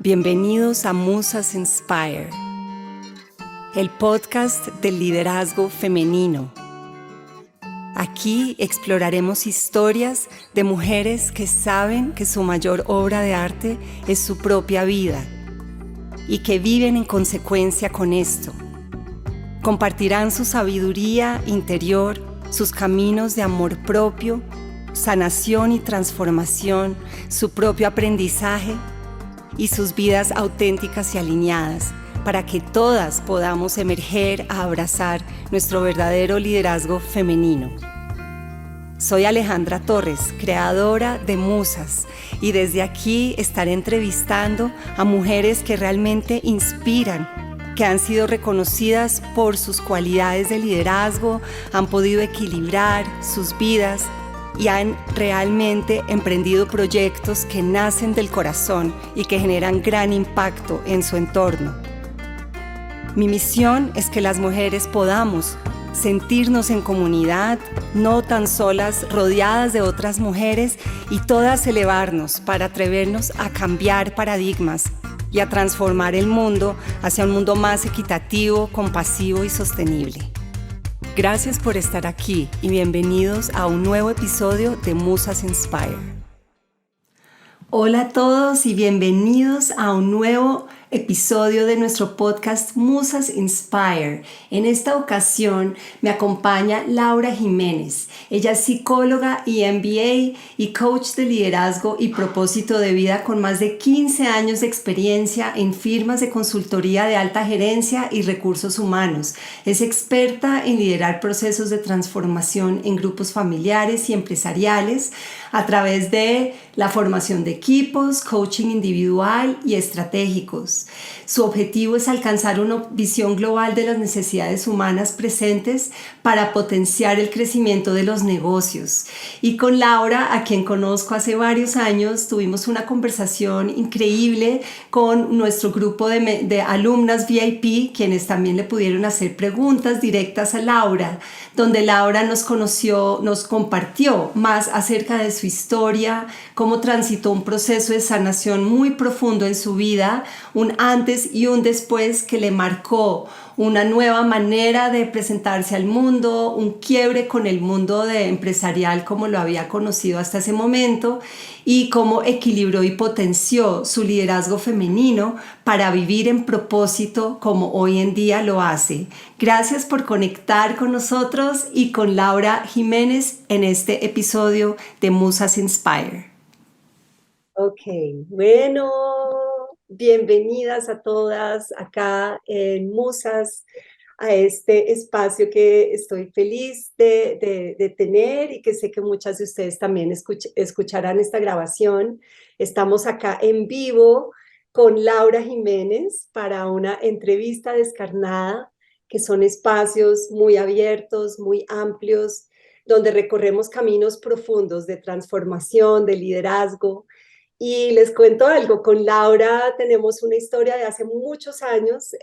Bienvenidos a Musas Inspire, el podcast del liderazgo femenino. Aquí exploraremos historias de mujeres que saben que su mayor obra de arte es su propia vida y que viven en consecuencia con esto. Compartirán su sabiduría interior, sus caminos de amor propio, sanación y transformación, su propio aprendizaje y sus vidas auténticas y alineadas para que todas podamos emerger a abrazar nuestro verdadero liderazgo femenino. Soy Alejandra Torres, creadora de Musas, y desde aquí estaré entrevistando a mujeres que realmente inspiran, que han sido reconocidas por sus cualidades de liderazgo, han podido equilibrar sus vidas y han realmente emprendido proyectos que nacen del corazón y que generan gran impacto en su entorno. Mi misión es que las mujeres podamos sentirnos en comunidad, no tan solas, rodeadas de otras mujeres y todas elevarnos para atrevernos a cambiar paradigmas y a transformar el mundo hacia un mundo más equitativo, compasivo y sostenible. Gracias por estar aquí y bienvenidos a un nuevo episodio de Musas Inspire. Hola a todos y bienvenidos a un nuevo episodio de nuestro podcast Musas Inspire. En esta ocasión me acompaña Laura Jiménez. Ella es psicóloga y MBA y coach de liderazgo y propósito de vida con más de 15 años de experiencia en firmas de consultoría de alta gerencia y recursos humanos. Es experta en liderar procesos de transformación en grupos familiares y empresariales a través de la formación de equipos, coaching individual y estratégicos. Su objetivo es alcanzar una visión global de las necesidades humanas presentes para potenciar el crecimiento de los negocios. Y con Laura, a quien conozco hace varios años, tuvimos una conversación increíble con nuestro grupo de alumnas VIP, quienes también le pudieron hacer preguntas directas a Laura, donde Laura nos compartió más acerca de su historia, cómo transitó un proceso de sanación muy profundo en su vida, un antes y un después que le marcó una nueva manera de presentarse al mundo, un quiebre con el mundo empresarial como lo había conocido hasta ese momento y cómo equilibró y potenció su liderazgo femenino para vivir en propósito como hoy en día lo hace. Gracias por conectar con nosotros y con Laura Jiménez en este episodio de Musas Inspire. Ok, bueno, bienvenidas a todas acá en Musas, a este espacio que estoy feliz de tener y que sé que muchas de ustedes también escucharán esta grabación. Estamos acá en vivo con Laura Jiménez para una entrevista descarnada, que son espacios muy abiertos, muy amplios, donde recorremos caminos profundos de transformación, de liderazgo. Y les cuento algo, con Laura tenemos una historia de hace muchos años.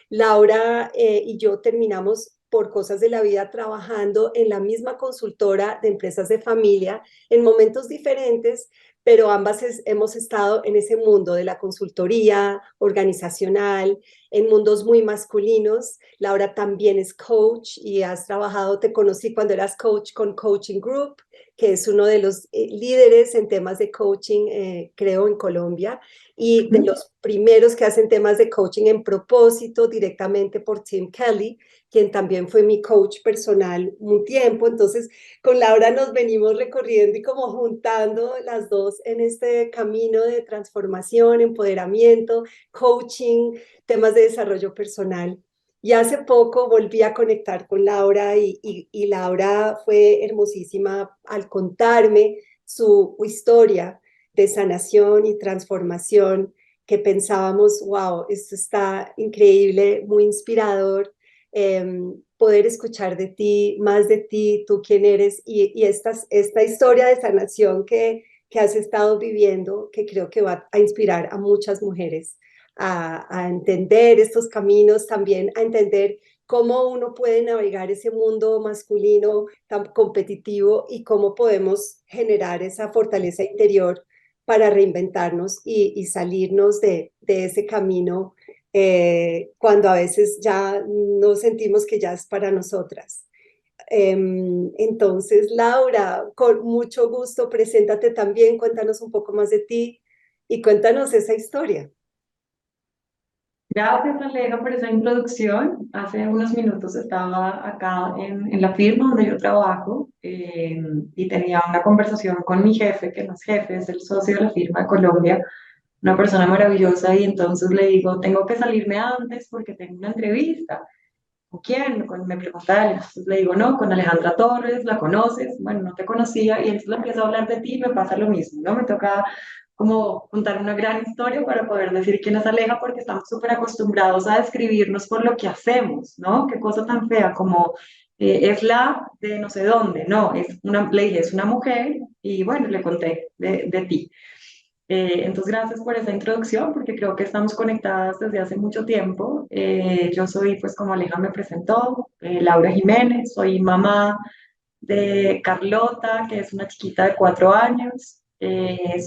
Laura y yo terminamos por cosas de la vida trabajando en la misma consultora de empresas de familia en momentos diferentes, pero ambas hemos estado en ese mundo de la consultoría organizacional, en mundos muy masculinos. Laura también es coach y has trabajado, te conocí cuando eras coach con Coaching Group, que es uno de los líderes en temas de coaching, creo, en Colombia, y de los primeros que hacen temas de coaching en propósito directamente por Tim Kelly, quien también fue mi coach personal un tiempo. Entonces, con Laura nos venimos recorriendo y como juntando las dos en este camino de transformación, empoderamiento, coaching, temas de desarrollo personal. Y hace poco volví a conectar con Laura y Laura fue hermosísima al contarme su historia de sanación y transformación, que pensábamos, wow, esto está increíble, muy inspirador, poder escuchar de ti, más de ti, tú quién eres y esta historia de sanación que has estado viviendo, que creo que va a inspirar a muchas mujeres a entender estos caminos, también a entender cómo uno puede navegar ese mundo masculino tan competitivo y cómo podemos generar esa fortaleza interior para reinventarnos y salirnos de ese camino cuando a veces ya no sentimos que ya es para nosotras. Entonces, Laura, con mucho gusto, preséntate también, cuéntanos un poco más de ti y cuéntanos esa historia. Gracias, Aleja, por esa introducción. Hace unos minutos estaba acá en la firma donde yo trabajo y tenía una conversación con mi jefe, que no es jefe, es el socio de la firma de Colombia, una persona maravillosa, y entonces le digo, tengo que salirme antes porque tengo una entrevista. ¿Con quién? Me pregunta él. Entonces le digo, no, con Alejandra Torres, ¿la conoces? Bueno, no te conocía, y entonces le empiezo a hablar de ti y me pasa lo mismo, ¿no? Me toca como contar una gran historia para poder decir quién es Aleja, porque estamos súper acostumbrados a describirnos por lo que hacemos, ¿no? Qué cosa tan fea como es la de no sé dónde, no, le dije, es una mujer, y bueno, le conté de ti. Entonces, gracias por esa introducción, porque creo que estamos conectadas desde hace mucho tiempo. Yo soy, pues como Aleja me presentó, Laura Jiménez, soy mamá de Carlota, que es una chiquita de 4 años.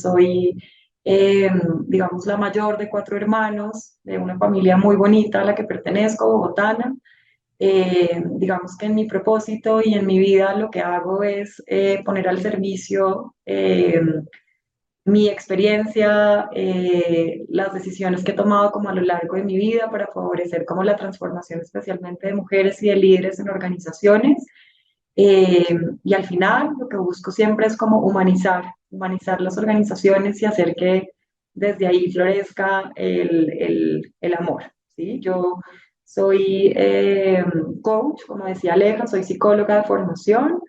Soy, eh, digamos, la mayor de 4 hermanos, de una familia muy bonita a la que pertenezco, bogotana. Digamos que en mi propósito y en mi vida lo que hago es poner al servicio mi experiencia, las decisiones que he tomado como a lo largo de mi vida para favorecer como la transformación especialmente de mujeres y de líderes en organizaciones. Eh, y al final lo que busco siempre es como humanizar las organizaciones y hacer que desde ahí florezca el amor, ¿sí? Yo soy coach, como decía Aleja, soy psicóloga de formación.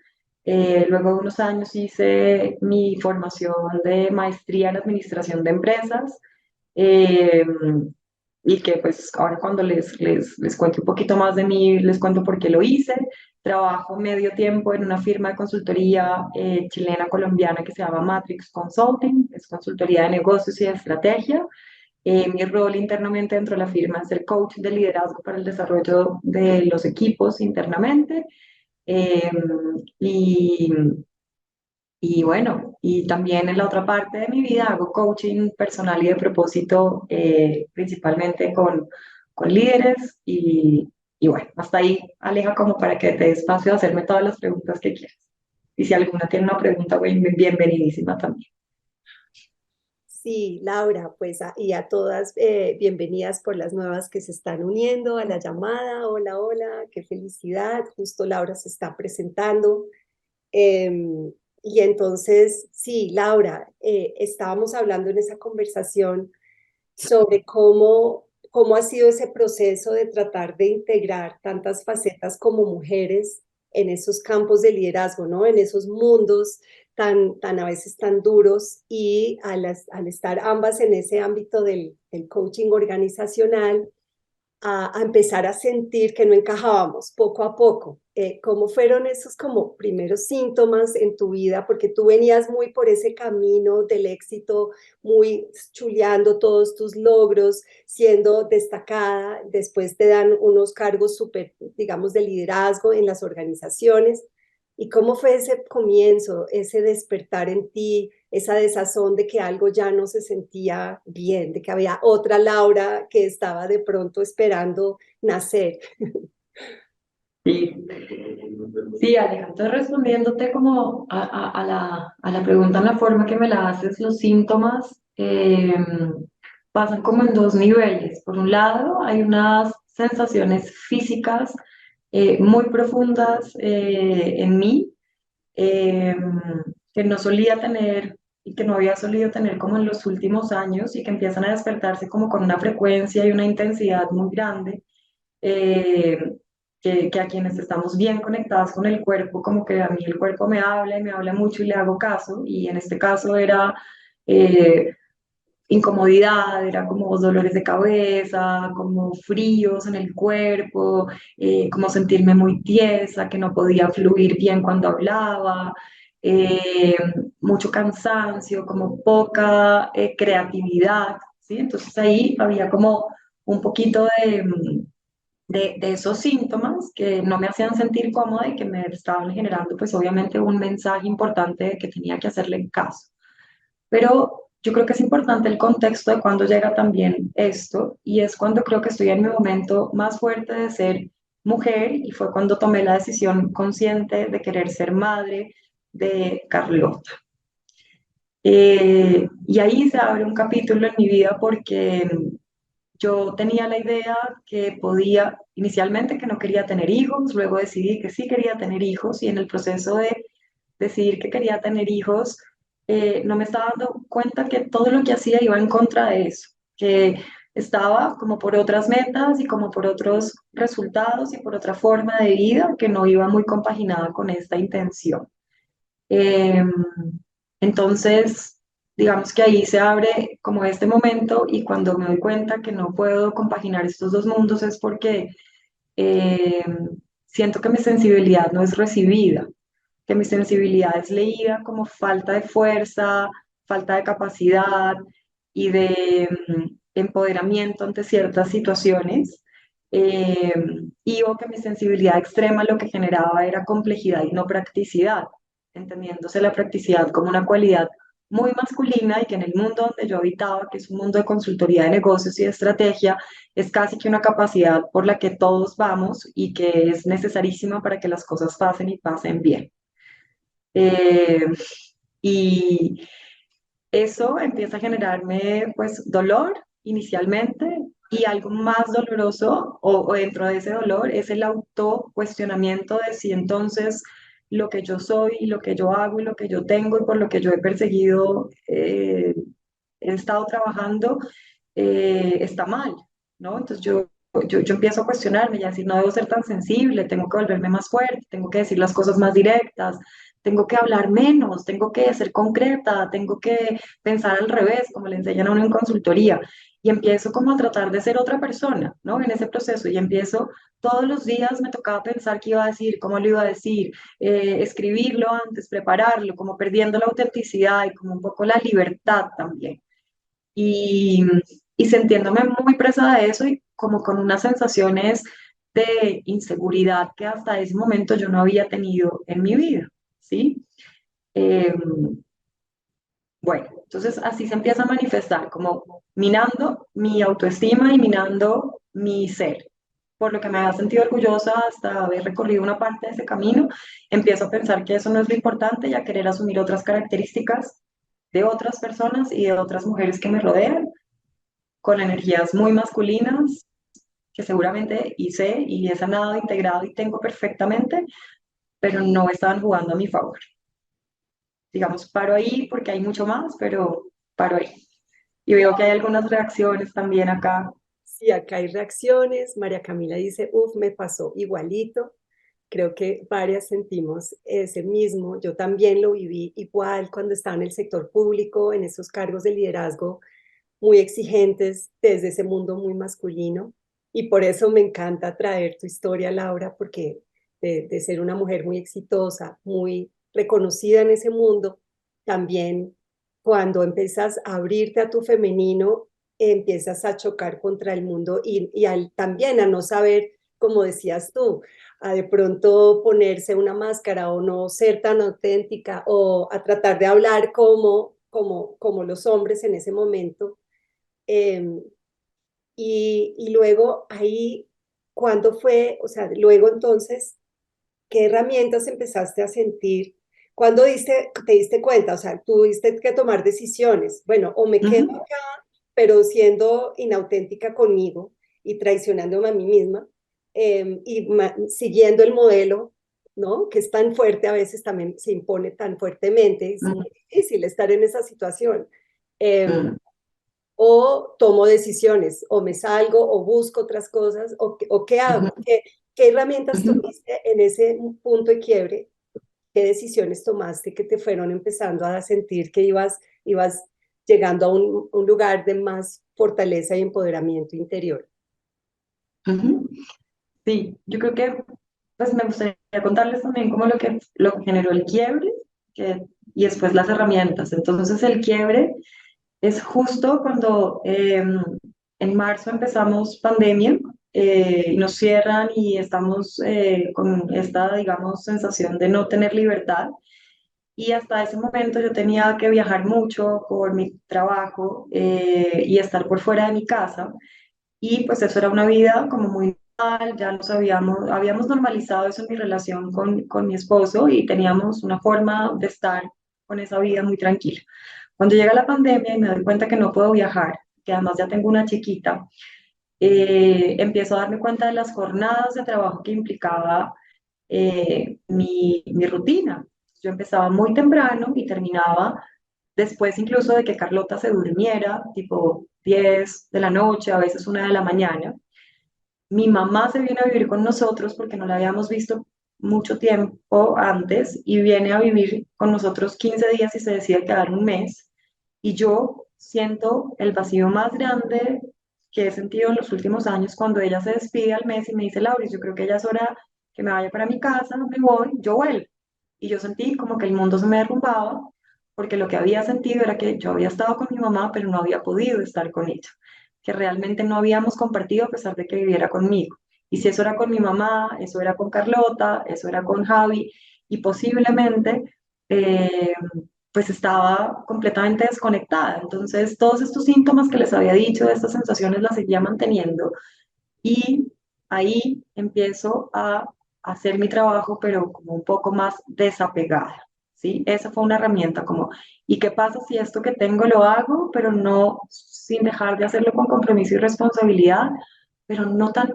Luego de unos años hice mi formación de maestría en administración de empresas. eh, y que pues ahora cuando les cuento un poquito más de mí, les cuento por qué lo hice. Trabajo medio tiempo en una firma de consultoría chilena colombiana que se llama Matrix Consulting, es consultoría de negocios y de estrategia. Mi rol internamente dentro de la firma es ser coach de liderazgo para el desarrollo de los equipos internamente. Eh, y, y bueno, y también en la otra parte de mi vida hago coaching personal y de propósito, principalmente con líderes. Y bueno, hasta ahí, Aleja, como para que te dé espacio de hacerme todas las preguntas que quieras. Y si alguna tiene una pregunta, bienvenidísima también. Sí, Laura, pues y a todas bienvenidas por las nuevas que se están uniendo a la llamada. Hola, hola, qué felicidad. Justo Laura se está presentando. Y entonces, sí, Laura, estábamos hablando en esa conversación sobre cómo ha sido ese proceso de tratar de integrar tantas facetas como mujeres en esos campos de liderazgo, ¿no? En esos mundos tan a veces tan duros y al estar ambas en ese ámbito del coaching organizacional, a empezar a sentir que no encajábamos poco a poco. ¿Cómo fueron esos como primeros síntomas en tu vida? Porque tú venías muy por ese camino del éxito, muy chuleando todos tus logros, siendo destacada, después te dan unos cargos súper, digamos, de liderazgo en las organizaciones. ¿Y cómo fue ese comienzo, ese despertar en ti, esa desazón de que algo ya no se sentía bien, de que había otra Laura que estaba de pronto esperando nacer? Sí, sí, Alejandro, respondiéndote como a la pregunta en la forma que me la haces, los síntomas pasan como en dos niveles. Por un lado, hay unas sensaciones físicas muy profundas en mí, eh, que no solía tener y que no había solido tener como en los últimos años, y que empiezan a despertarse como con una frecuencia y una intensidad muy grande, eh, que a quienes estamos bien conectadas con el cuerpo, como que a mí el cuerpo me habla y me habla mucho y le hago caso, y en este caso era eh, incomodidad, era como dolores de cabeza, como fríos en el cuerpo, como sentirme muy tiesa, que no podía fluir bien cuando hablaba, eh, mucho cansancio, como poca creatividad, ¿sí? Entonces ahí había como un poquito de esos síntomas que no me hacían sentir cómoda y que me estaban generando pues obviamente un mensaje importante de que tenía que hacerle caso. Pero yo creo que es importante el contexto de cuando llega también esto, y es cuando creo que estoy en mi momento más fuerte de ser mujer, y fue cuando tomé la decisión consciente de querer ser madre de Carlota. Y ahí se abre un capítulo en mi vida porque yo tenía la idea que podía, inicialmente que no quería tener hijos, luego decidí que sí quería tener hijos y en el proceso de decidir que quería tener hijos, no me estaba dando cuenta que todo lo que hacía iba en contra de eso, que estaba como por otras metas y como por otros resultados y por otra forma de vida que no iba muy compaginada con esta intención. Eh, entonces, digamos que ahí se abre como este momento y cuando me doy cuenta que no puedo compaginar estos dos mundos es porque eh, siento que mi sensibilidad no es recibida, que mi sensibilidad es leída como falta de fuerza, falta de capacidad y de empoderamiento ante ciertas situaciones. eh, y o que mi sensibilidad extrema lo que generaba era complejidad y no practicidad, entendiéndose la practicidad como una cualidad muy masculina y que en el mundo donde yo habitaba, que es un mundo de consultoría de negocios y de estrategia, es casi que una capacidad por la que todos vamos y que es necesarísima para que las cosas pasen y pasen bien. Eh, y eso empieza a generarme pues dolor inicialmente y algo más doloroso o dentro de ese dolor es el autocuestionamiento de si entonces lo que yo soy y lo que yo hago y lo que yo tengo y por lo que yo he perseguido, he estado trabajando, está mal, ¿no? Entonces yo empiezo a cuestionarme y a decir, no debo ser tan sensible, tengo que volverme más fuerte, tengo que decir las cosas más directas, tengo que hablar menos, tengo que ser concreta, tengo que pensar al revés, como le enseñan a uno en consultoría. Y empiezo como a tratar de ser otra persona, ¿no? En ese proceso y empiezo, todos los días me tocaba pensar qué iba a decir, cómo lo iba a decir, escribirlo antes, prepararlo, como perdiendo la autenticidad y como un poco la libertad también y, y sintiéndome muy presa de eso y como con unas sensaciones de inseguridad que hasta ese momento yo no había tenido en mi vida, ¿sí? Eh, bueno, entonces así se empieza a manifestar, como minando mi autoestima y minando mi ser. Por lo que me había sentido orgullosa hasta haber recorrido una parte de ese camino, empiezo a pensar que eso no es lo importante y a querer asumir otras características de otras personas y de otras mujeres que me rodean con energías muy masculinas que seguramente hice y he sanado, integrado y tengo perfectamente, pero no estaban jugando a mi favor. Digamos, paro ahí porque hay mucho más, pero paro ahí. Y veo que hay algunas reacciones también acá. Sí, acá hay reacciones. María Camila dice, uff, me pasó igualito. Creo que varias sentimos ese mismo. Yo también lo viví igual cuando estaba en el sector público, en esos cargos de liderazgo muy exigentes desde ese mundo muy masculino. Y por eso me encanta traer tu historia, Laura, porque de ser una mujer muy exitosa, muy reconocida en ese mundo, también cuando empiezas a abrirte a tu femenino, empiezas a chocar contra el mundo también a no saber, como decías tú, a de pronto ponerse una máscara o no ser tan auténtica o a tratar de hablar como los hombres en ese momento. Eh, y luego ahí, ¿cuándo fue? O sea, luego entonces, ¿qué herramientas empezaste a sentir? ¿Cuándo te diste cuenta? O sea, tuviste que tomar decisiones. Bueno, o me Uh quedo -huh, acá, pero siendo inauténtica conmigo y traicionándome a mí misma, siguiendo el modelo, ¿no? Que es tan fuerte, a veces también se impone tan fuertemente, es muy difícil estar en esa situación. uh Eh, -huh, o tomo decisiones, o me salgo, o busco otras cosas, o qué uh hago, -huh, qué herramientas uh -huh. tuviste en ese punto de quiebre, qué decisiones tomaste que te fueron empezando a sentir que ibas llegando a un lugar de más fortaleza y empoderamiento interior. Sí, yo creo que pues me gustaría contarles también como lo que generó el quiebre y después las herramientas. Entonces el quiebre es justo cuando en marzo empezamos pandemia y nos cierran y estamos con esta, digamos, sensación de no tener libertad. y hasta ese momento yo tenía que viajar mucho por mi trabajo y estar por fuera de mi casa. Y pues eso era una vida como muy normal, ya habíamos normalizado eso en mi relación con mi esposo y teníamos una forma de estar con esa vida muy tranquila. Cuando llega la pandemia y me doy cuenta que no puedo viajar, que además ya tengo una chiquita, empiezo a darme cuenta de las jornadas de trabajo que implicaba mi rutina. Yo empezaba muy temprano y terminaba después incluso de que Carlota se durmiera, tipo 10 de la noche, a veces 1 de la mañana. Mi mamá se viene a vivir con nosotros porque no la habíamos visto mucho tiempo antes y viene a vivir con nosotros 15 días y se decide quedar un mes. Y yo siento el vacío más grande que he sentido en los últimos años cuando ella se despide al mes y me dice, Laura, yo creo que ya es hora que me vaya para mi casa, me voy, yo vuelvo. Y yo sentí como que el mundo se me derrumbaba porque lo que había sentido era que yo había estado con mi mamá, pero no había podido estar con ella, que realmente no habíamos compartido a pesar de que viviera conmigo. Y si eso era con mi mamá, eso era con Carlota, eso era con Javi, y posiblemente eh, pues estaba completamente desconectada. Entonces, todos estos síntomas que les había dicho, de estas sensaciones, las seguía manteniendo. Y ahí empiezo a hacer mi trabajo, pero como un poco más desapegada, ¿sí? Esa fue una herramienta como, ¿y qué pasa si esto que tengo lo hago, pero no sin dejar de hacerlo con compromiso y responsabilidad, pero no tan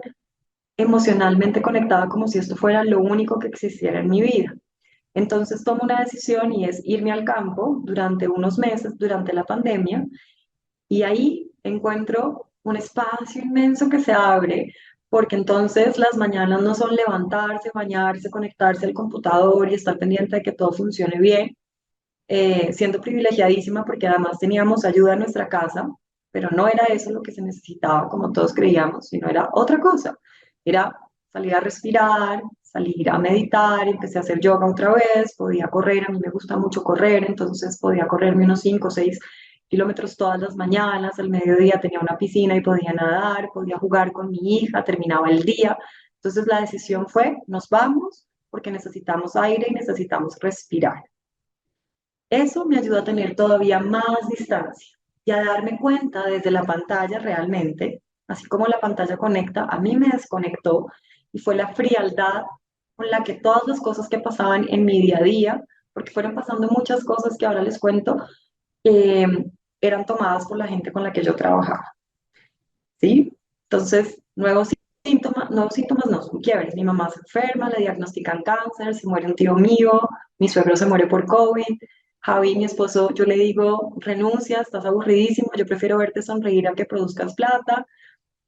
emocionalmente conectada como si esto fuera lo único que existiera en mi vida? Entonces tomo una decisión y es irme al campo durante unos meses, durante la pandemia, y ahí encuentro un espacio inmenso que se abre, porque entonces las mañanas no son levantarse, bañarse, conectarse al computador y estar pendiente de que todo funcione bien, siendo privilegiadísima porque además teníamos ayuda en nuestra casa, pero no era eso lo que se necesitaba como todos creíamos, sino era otra cosa. Era salir a respirar, salir a meditar, empecé a hacer yoga otra vez, podía correr, a mí me gusta mucho correr, entonces podía correrme unos 5 o 6 kilómetros todas las mañanas, al mediodía tenía una piscina y podía nadar, podía jugar con mi hija, terminaba el día. Entonces la decisión fue, nos vamos porque necesitamos aire y necesitamos respirar. Eso me ayuda a tener todavía más distancia y a darme cuenta desde la pantalla realmente, así como la pantalla conecta, a mí me desconectó y fue la frialdad con la que todas las cosas que pasaban en mi día a día, porque fueron pasando muchas cosas que ahora les cuento, eh, eran tomadas por la gente con la que yo trabajaba, ¿sí? Entonces, nuevos síntomas no, son quiebres. Mi mamá se enferma, le diagnostican cáncer, se muere un tío mío, mi suegro se muere por COVID, Javi, mi esposo, yo le digo, renuncia, estás aburridísimo, yo prefiero verte sonreír a que produzcas plata,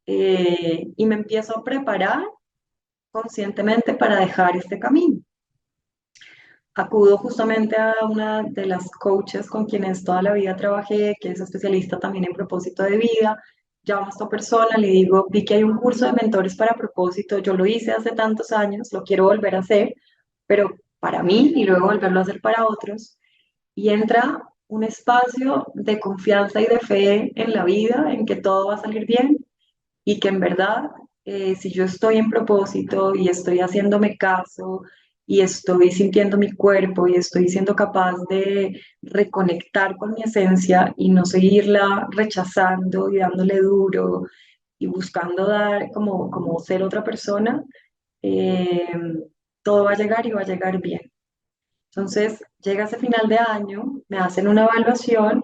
y me empiezo a preparar conscientemente para dejar este camino. Acudo justamente a una de las coaches con quienes toda la vida trabajé, que es especialista también en propósito de vida. Llamo a esta persona, le digo, vi que hay un curso de mentores para propósito, yo lo hice hace tantos años, lo quiero volver a hacer, pero para mí y luego volverlo a hacer para otros. Y entra un espacio de confianza y de fe en la vida, en que todo va a salir bien y que en verdad, si yo estoy en propósito y estoy haciéndome caso y estoy sintiendo mi cuerpo y estoy siendo capaz de reconectar con mi esencia y no seguirla rechazando y dándole duro y buscando dar como ser otra persona, eh, todo va a llegar y va a llegar bien. Entonces, llega ese final de año, me hacen una evaluación,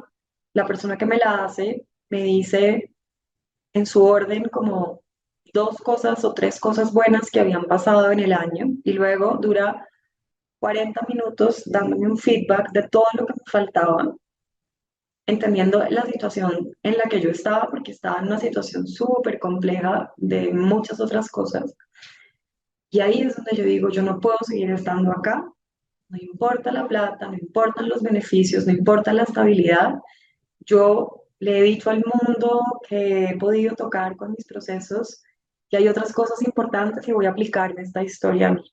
la persona que me la hace me dice en su orden como 2 cosas o 3 cosas buenas que habían pasado en el año y luego dura 40 minutos dándome un feedback de todo lo que me faltaba, entendiendo la situación en la que yo estaba, porque estaba en una situación súper compleja de muchas otras cosas. Y ahí es donde yo digo, yo no puedo seguir estando acá, no importa la plata, no importan los beneficios, no importa la estabilidad. Yo le he dicho al mundo que he podido tocar con mis procesos que hay otras cosas importantes que voy a aplicar en esta historia a mí.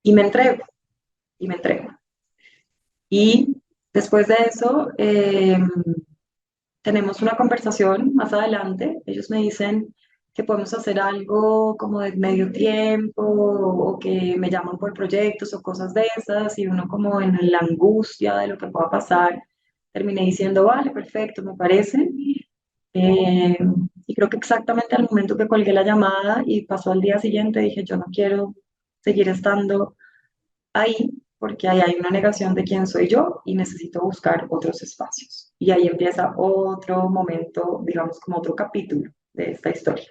Y me entrego, y me entrego. Y después de eso, tenemos una conversación más adelante. Ellos me dicen, que podemos hacer algo como de medio tiempo o que me llaman por proyectos o cosas de esas y uno como en la angustia de lo que pueda pasar, terminé diciendo, vale, perfecto, me parece. Eh, y creo que exactamente al momento que colgué la llamada y pasó al día siguiente, dije, yo no quiero seguir estando ahí porque ahí hay una negación de quién soy yo y necesito buscar otros espacios. Y ahí empieza otro momento, digamos, como otro capítulo de esta historia.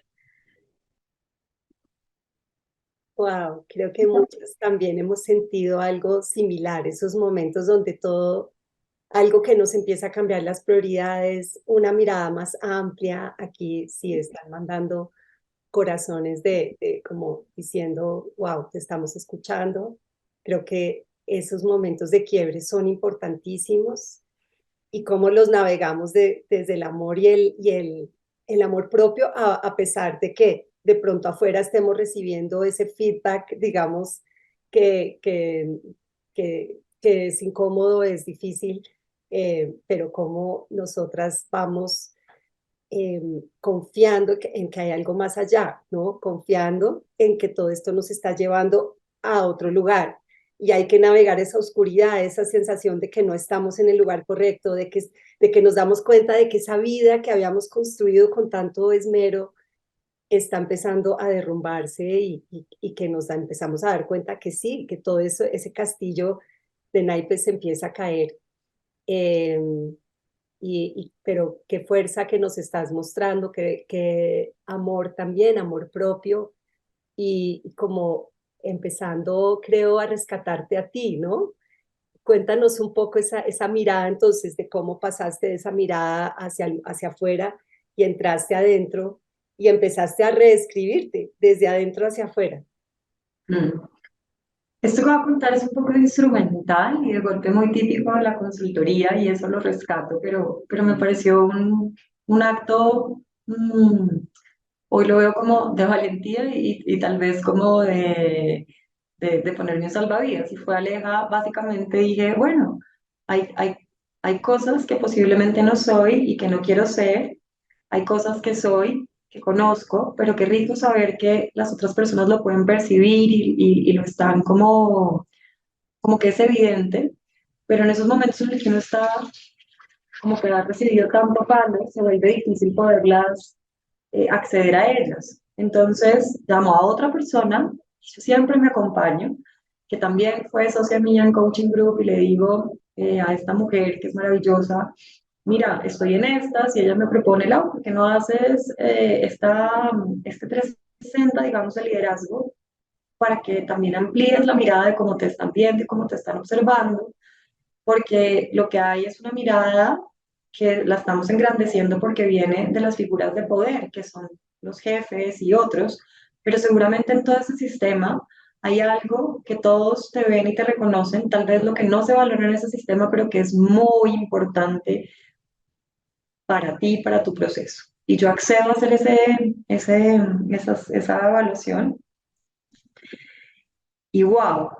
Wow, creo que muchos también hemos sentido algo similar, esos momentos donde todo, algo que nos empieza a cambiar las prioridades, una mirada más amplia. Aquí sí están mandando corazones de como diciendo, wow, te estamos escuchando. Creo que esos momentos de quiebre son importantísimos y cómo los navegamos desde el amor el amor propio, a pesar de que de pronto afuera estemos recibiendo ese feedback, digamos, que, que, que es incómodo, es difícil, pero cómo nosotras vamos confiando en que hay algo más allá, ¿no? Confiando en que todo esto nos está llevando a otro lugar. Y hay que navegar esa oscuridad, esa sensación de que no estamos en el lugar correcto, de que nos damos cuenta de que esa vida que habíamos construido con tanto esmero está empezando a derrumbarse y que empezamos a dar cuenta que sí, que todo eso, ese castillo de naipes se empieza a caer. Eh, pero qué fuerza que nos estás mostrando, que amor también, amor propio y como empezando, creo, a rescatarte a ti, ¿no? Cuéntanos un poco esa mirada entonces de cómo pasaste de esa mirada hacia afuera y entraste adentro y empezaste a reescribirte desde adentro hacia afuera. Mm. Esto que voy a contar es un poco instrumental y de golpe muy típico de la consultoría y eso lo rescato, pero me pareció un acto, hoy lo veo como de valentía y tal vez como de ponerme un salvavidas. Y fue Aleja, básicamente dije, bueno, hay, hay, hay cosas que posiblemente no soy y que no quiero ser, hay cosas que soy, que conozco, pero qué rico saber que las otras personas lo pueden percibir y lo están como que es evidente, pero en esos momentos en los que uno está como que ha recibido tanto palo, se vuelve difícil poderlas acceder a ellas. Entonces llamo a otra persona, yo siempre me acompaño, que también fue socia mía en Coaching Group y le digo a esta mujer que es maravillosa, mira, estoy en estas y ella me propone, Lau, ¿por qué no haces este 360, digamos, de liderazgo para que también amplíes la mirada de cómo te están viendo y cómo te están observando? Porque lo que hay es una mirada que la estamos engrandeciendo porque viene de las figuras de poder, que son los jefes y otros, pero seguramente en todo ese sistema hay algo que todos te ven y te reconocen, tal vez lo que no se valora en ese sistema, pero que es muy importante para ti, para tu proceso. Y yo accedo a hacer esa evaluación y wow,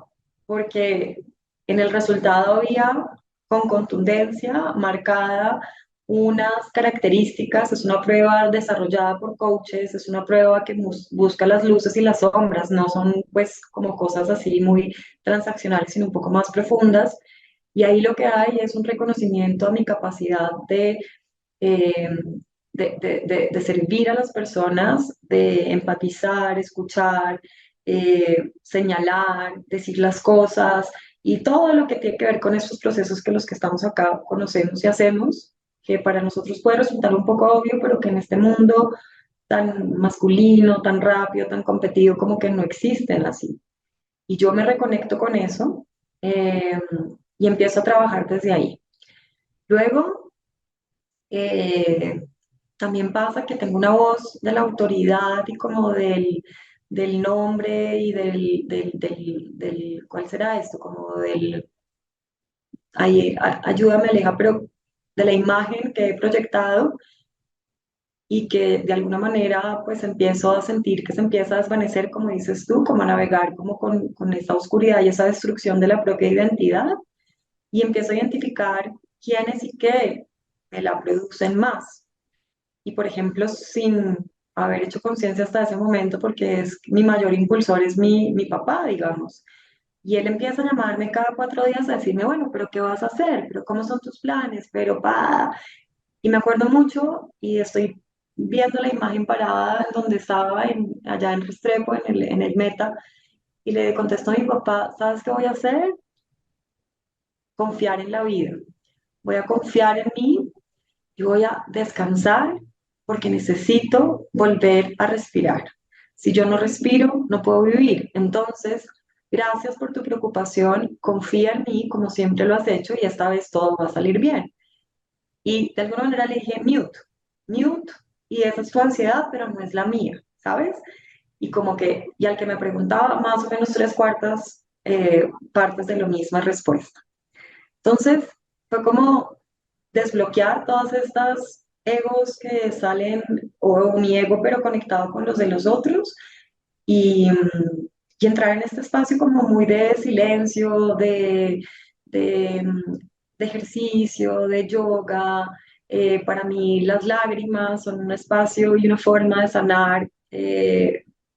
porque en el resultado había con contundencia marcada unas características, es una prueba desarrollada por coaches, es una prueba que busca las luces y las sombras, no son pues como cosas así muy transaccionales, sino un poco más profundas. Y ahí lo que hay es un reconocimiento a mi capacidad eh, de servir a las personas, de empatizar, escuchar, señalar, decir las cosas y todo lo que tiene que ver con esos procesos que los que estamos acá conocemos y hacemos, que para nosotros puede resultar un poco obvio, pero que en este mundo tan masculino, tan rápido, tan competido, como que no existen así. Y yo me reconecto con eso eh, y empiezo a trabajar desde ahí. Luego, eh, también pasa que tengo una voz de la autoridad y como del nombre y ¿cuál será esto? Como ayúdame Aleja, pero de la imagen que he proyectado y que de alguna manera pues empiezo a sentir que se empieza a desvanecer, como dices tú, como a navegar como con esa oscuridad y esa destrucción de la propia identidad y empiezo a identificar quiénes y qué me la producen más. Y por ejemplo, sin haber hecho conciencia hasta ese momento porque es mi mayor impulsor, es mi papá, digamos. Y él empieza a llamarme cada 4 días a decirme, bueno, pero ¿qué vas a hacer? ¿Pero cómo son tus planes? Pero pa. Y me acuerdo mucho y estoy viendo la imagen parada en donde estaba, allá en Restrepo, en el Meta, y le contesto a mi papá, ¿sabes qué voy a hacer? Confiar en la vida. Voy a confiar en mí y voy a descansar porque necesito volver a respirar. Si yo no respiro, no puedo vivir. Entonces, gracias por tu preocupación, confía en mí como siempre lo has hecho y esta vez todo va a salir bien. Y de alguna manera le dije, mute, y esa es tu ansiedad, pero no es la mía, ¿sabes? Y como que, y al que me preguntaba, más o menos tres cuartas partes de la misma respuesta. Entonces, fue como desbloquear todas estas egos que salen, o mi ego, pero conectado con los de los otros, y, y entrar en este espacio como muy de silencio, de, de ejercicio, de yoga. Para mí las lágrimas son un espacio y una forma de sanar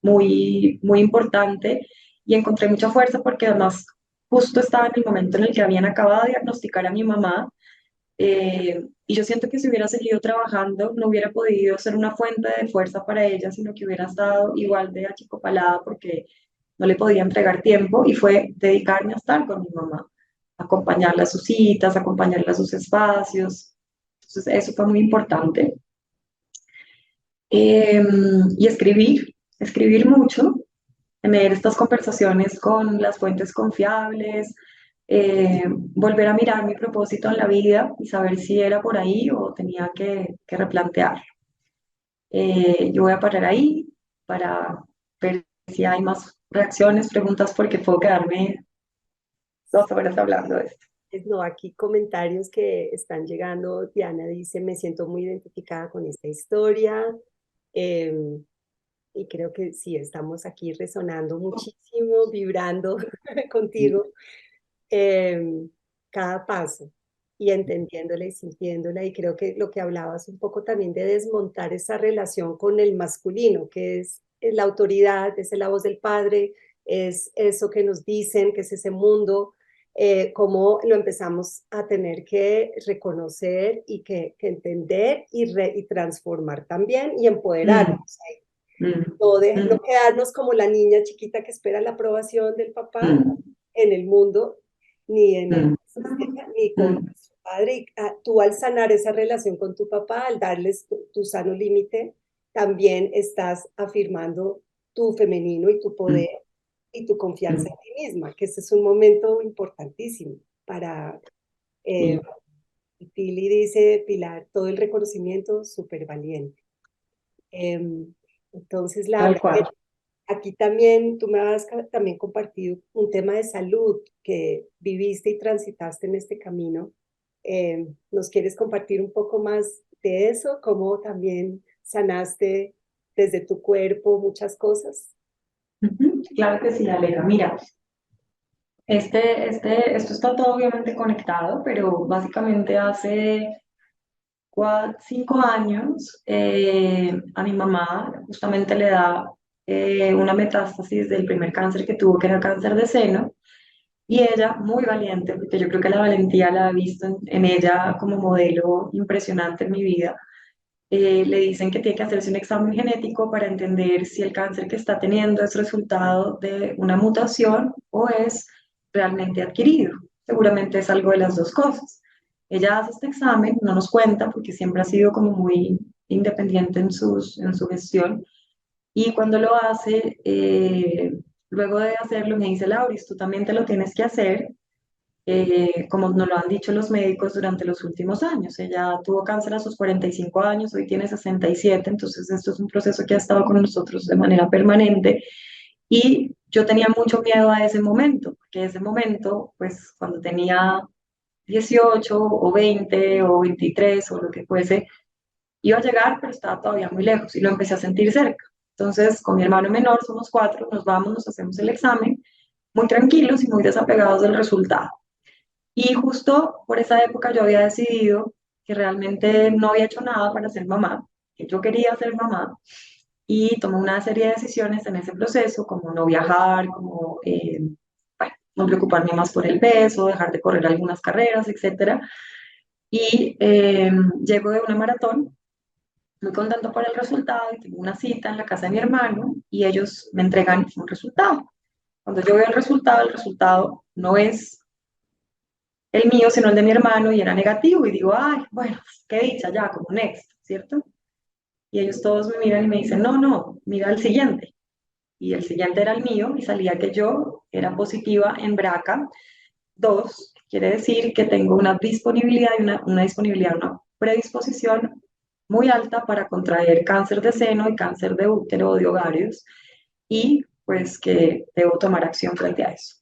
muy, muy importante y encontré mucha fuerza porque además justo estaba en el momento en el que habían acabado de diagnosticar a mi mamá y yo siento que si hubiera seguido trabajando, no hubiera podido ser una fuente de fuerza para ella, sino que hubiera estado igual de achicopalada porque no le podía entregar tiempo y fue dedicarme a estar con mi mamá, acompañarla a sus citas, acompañarla a sus espacios. Entonces, eso fue muy importante. Eh, y escribir mucho, tener estas conversaciones con las fuentes confiables, volver a mirar mi propósito en la vida y saber si era por ahí o tenía que replantear. Yo voy a parar ahí para ver si hay más reacciones, preguntas, porque puedo quedarme 2 horas hablando de esto. No, aquí comentarios que están llegando. Diana dice, me siento muy identificada con esta historia. em, y creo que sí, estamos aquí resonando muchísimo, vibrando contigo em, cada paso y entendiéndola y sintiéndola. Y creo que lo que hablabas un poco también de desmontar esa relación con el masculino, que es la autoridad, es la voz del padre, es eso que nos dicen, que es ese mundo, cómo lo empezamos a tener que reconocer y que entender y transformar también y Mm, empoderarnos. mm, No mm, quedarnos como la niña chiquita que espera la aprobación del papá mm, en el mundo, ni en el mm, sistema, ni con mm, su padre. Y tú al sanar esa relación con tu papá, al darles tu sano límite, también estás afirmando tu femenino y tu mm, poder y tu confianza mm, en ti misma, que ese es un momento importantísimo para... Eh, sí, Pili dice, Pilar, todo el reconocimiento súper valiente. Entonces, tal Laura, cual. aquí también tú me has también compartido un tema de salud que viviste y transitaste en este camino. ¿Nos quieres compartir un poco más de eso? ¿Cómo también sanaste desde tu cuerpo muchas cosas? Ujú, claro que sí, Aleja. Mira, esto está todo obviamente conectado, pero básicamente hace 5 años a mi mamá justamente le da una metástasis del primer cáncer que tuvo, que era cáncer de seno, y ella, muy valiente, porque yo creo que la valentía la he visto en ella como modelo impresionante en mi vida, le dicen que tiene que hacerse un examen genético para entender si el cáncer que está teniendo es resultado de una mutación o es realmente adquirido. Seguramente es algo de las dos cosas. Ella hace este examen, no nos cuenta porque siempre ha sido como muy independiente en su gestión, y cuando lo hace, luego de hacerlo me dice, Lauris, tú también te lo tienes que hacer como nos lo han dicho los médicos durante los últimos años. Ella tuvo cáncer a sus 45 años, hoy tiene 67, entonces esto es un proceso que ha estado con nosotros de manera permanente y yo tenía mucho miedo a ese momento, porque ese momento, pues cuando tenía 18 o 20 o 23 o lo que fuese, iba a llegar, pero estaba todavía muy lejos y lo empecé a sentir cerca. Entonces, con mi hermano menor, somos cuatro, nos vamos, nos hacemos el examen, muy tranquilos y muy desapegados del resultado. Y justo por esa época yo había decidido que realmente no había hecho nada para ser mamá, que yo quería ser mamá. y tomé una serie de decisiones en ese proceso, como no viajar, como bueno, no preocuparme más por el peso, dejar de correr algunas carreras, etcétera. Y llego de una maratón, muy contento por el resultado, y tengo una cita en la casa de mi hermano y ellos me entregan un resultado. Cuando yo veo el resultado no es el mío, sino el de mi hermano, y era negativo, y digo, ay, bueno, qué dicha, ya, como next, ¿cierto? Y ellos todos me miran y me dicen, no, no, mira el siguiente. Y el siguiente era el mío, y salía que yo era positiva en BRCA2, quiere decir que tengo una disponibilidad y una disponibilidad, una predisposición muy alta para contraer cáncer de seno y cáncer de útero o de ovarios, y pues que debo tomar acción frente a eso.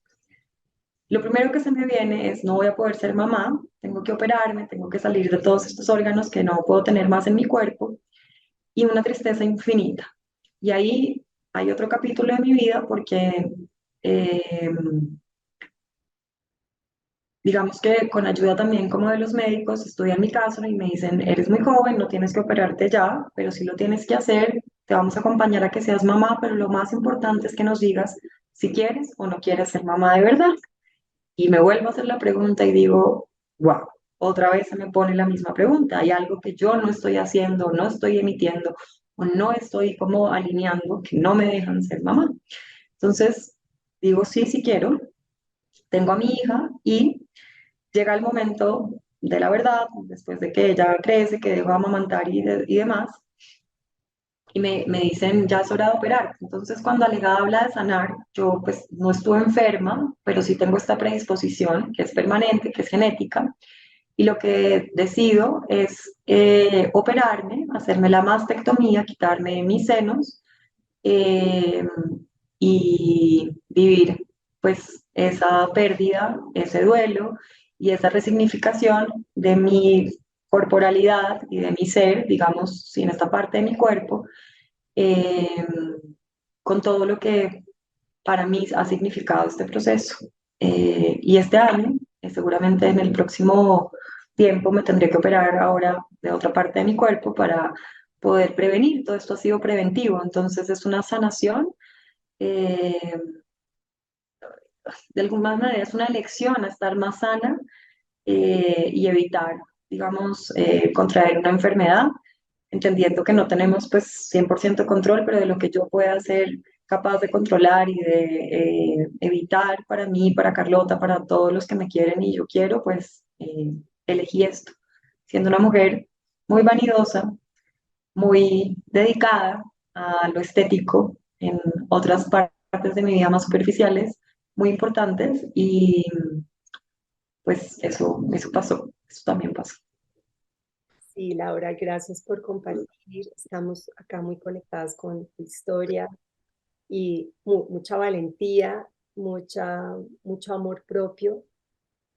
Lo primero que se me viene es, no voy a poder ser mamá, tengo que operarme, tengo que salir de todos estos órganos que no puedo tener más en mi cuerpo, y una tristeza infinita. Y ahí hay otro capítulo de mi vida porque eh, digamos que con ayuda también como de los médicos, estoy en mi caso y me dicen, eres muy joven, no tienes que operarte ya, pero si lo tienes que hacer, te vamos a acompañar a que seas mamá, pero lo más importante es que nos digas si quieres o no quieres ser mamá de verdad. Y me vuelvo a hacer la pregunta y digo, wow, otra vez se me pone la misma pregunta. Hay algo que yo no estoy haciendo, no estoy emitiendo o no estoy como alineando que no me dejan ser mamá. Entonces, digo, sí, sí quiero. Tengo a mi hija y llega el momento de la verdad, después de que ella crece, que dejo de amamantar y demás, y me dicen, ya es hora de operar. Entonces, cuando Alegada habla de sanar, yo pues no estuve enferma, pero sí tengo esta predisposición que es permanente, que es genética, y lo que decido es operarme, hacerme la mastectomía, quitarme mis senos eh, y vivir pues esa pérdida, ese duelo y esa resignificación de mi corporalidad y de mi ser, digamos, sin esta parte de mi cuerpo, eh, con todo lo que para mí ha significado este proceso. Y este año, seguramente en el próximo tiempo, me tendré que operar ahora de otra parte de mi cuerpo para poder prevenir. Todo esto ha sido preventivo, entonces es una sanación. eh, de alguna manera es una elección a estar más sana y evitar, digamos, contraer una enfermedad, entendiendo que no tenemos pues 100% control, pero de lo que yo pueda ser capaz de controlar y de evitar para mí, para Carlota, para todos los que me quieren y yo quiero, pues elegí esto, siendo una mujer muy vanidosa, muy dedicada a lo estético en otras partes de mi vida más superficiales, muy importantes, y pues eso pasó, eso también pasó. Sí, Laura, gracias por compartir. Estamos acá muy conectadas con tu historia y mucha valentía, mucho amor propio,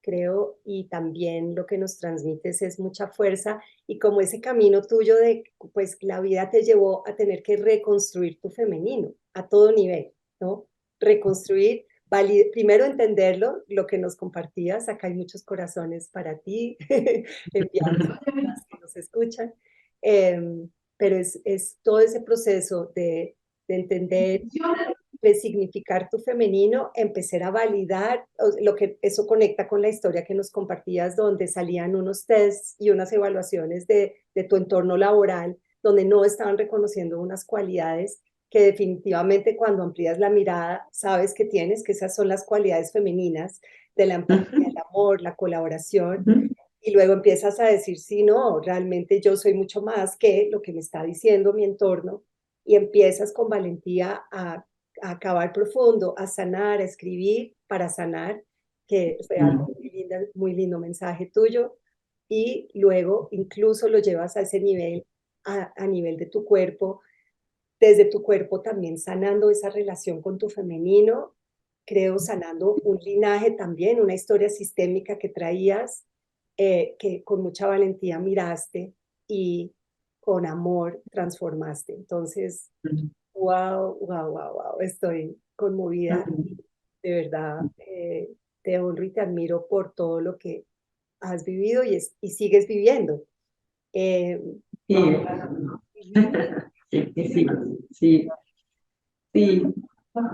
creo, y también lo que nos transmites es mucha fuerza y como ese camino tuyo de, pues la vida te llevó a tener que reconstruir tu femenino a todo nivel, ¿no? Reconstruir, primero entenderlo, lo que nos compartías, acá hay muchos corazones para ti, enviados a las que nos escuchan, pero es todo ese proceso de entender resignificar tu femenino, empezar a validar lo que eso conecta con la historia que nos compartías, donde salían unos tests y unas evaluaciones de tu entorno laboral, donde no estaban reconociendo unas cualidades que definitivamente cuando amplías la mirada sabes que tienes, que esas son las cualidades femeninas de la empatía, el amor, la colaboración. Y luego empiezas a decir, sí, no, realmente yo soy mucho más que lo que me está diciendo mi entorno. Y empiezas con valentía a acabar profundo, a sanar, a escribir para sanar, que fue algo muy lindo mensaje tuyo. Y luego incluso lo llevas a ese nivel, a nivel de tu cuerpo, desde tu cuerpo también sanando esa relación con tu femenino, creo sanando un linaje también, una historia sistémica que traías, que con mucha valentía miraste y con amor transformaste. Entonces, wow, wow, wow, wow, estoy conmovida, de verdad, te honro y te admiro por todo lo que has vivido y sigues viviendo. Eh, Sí. sí, sí, sí.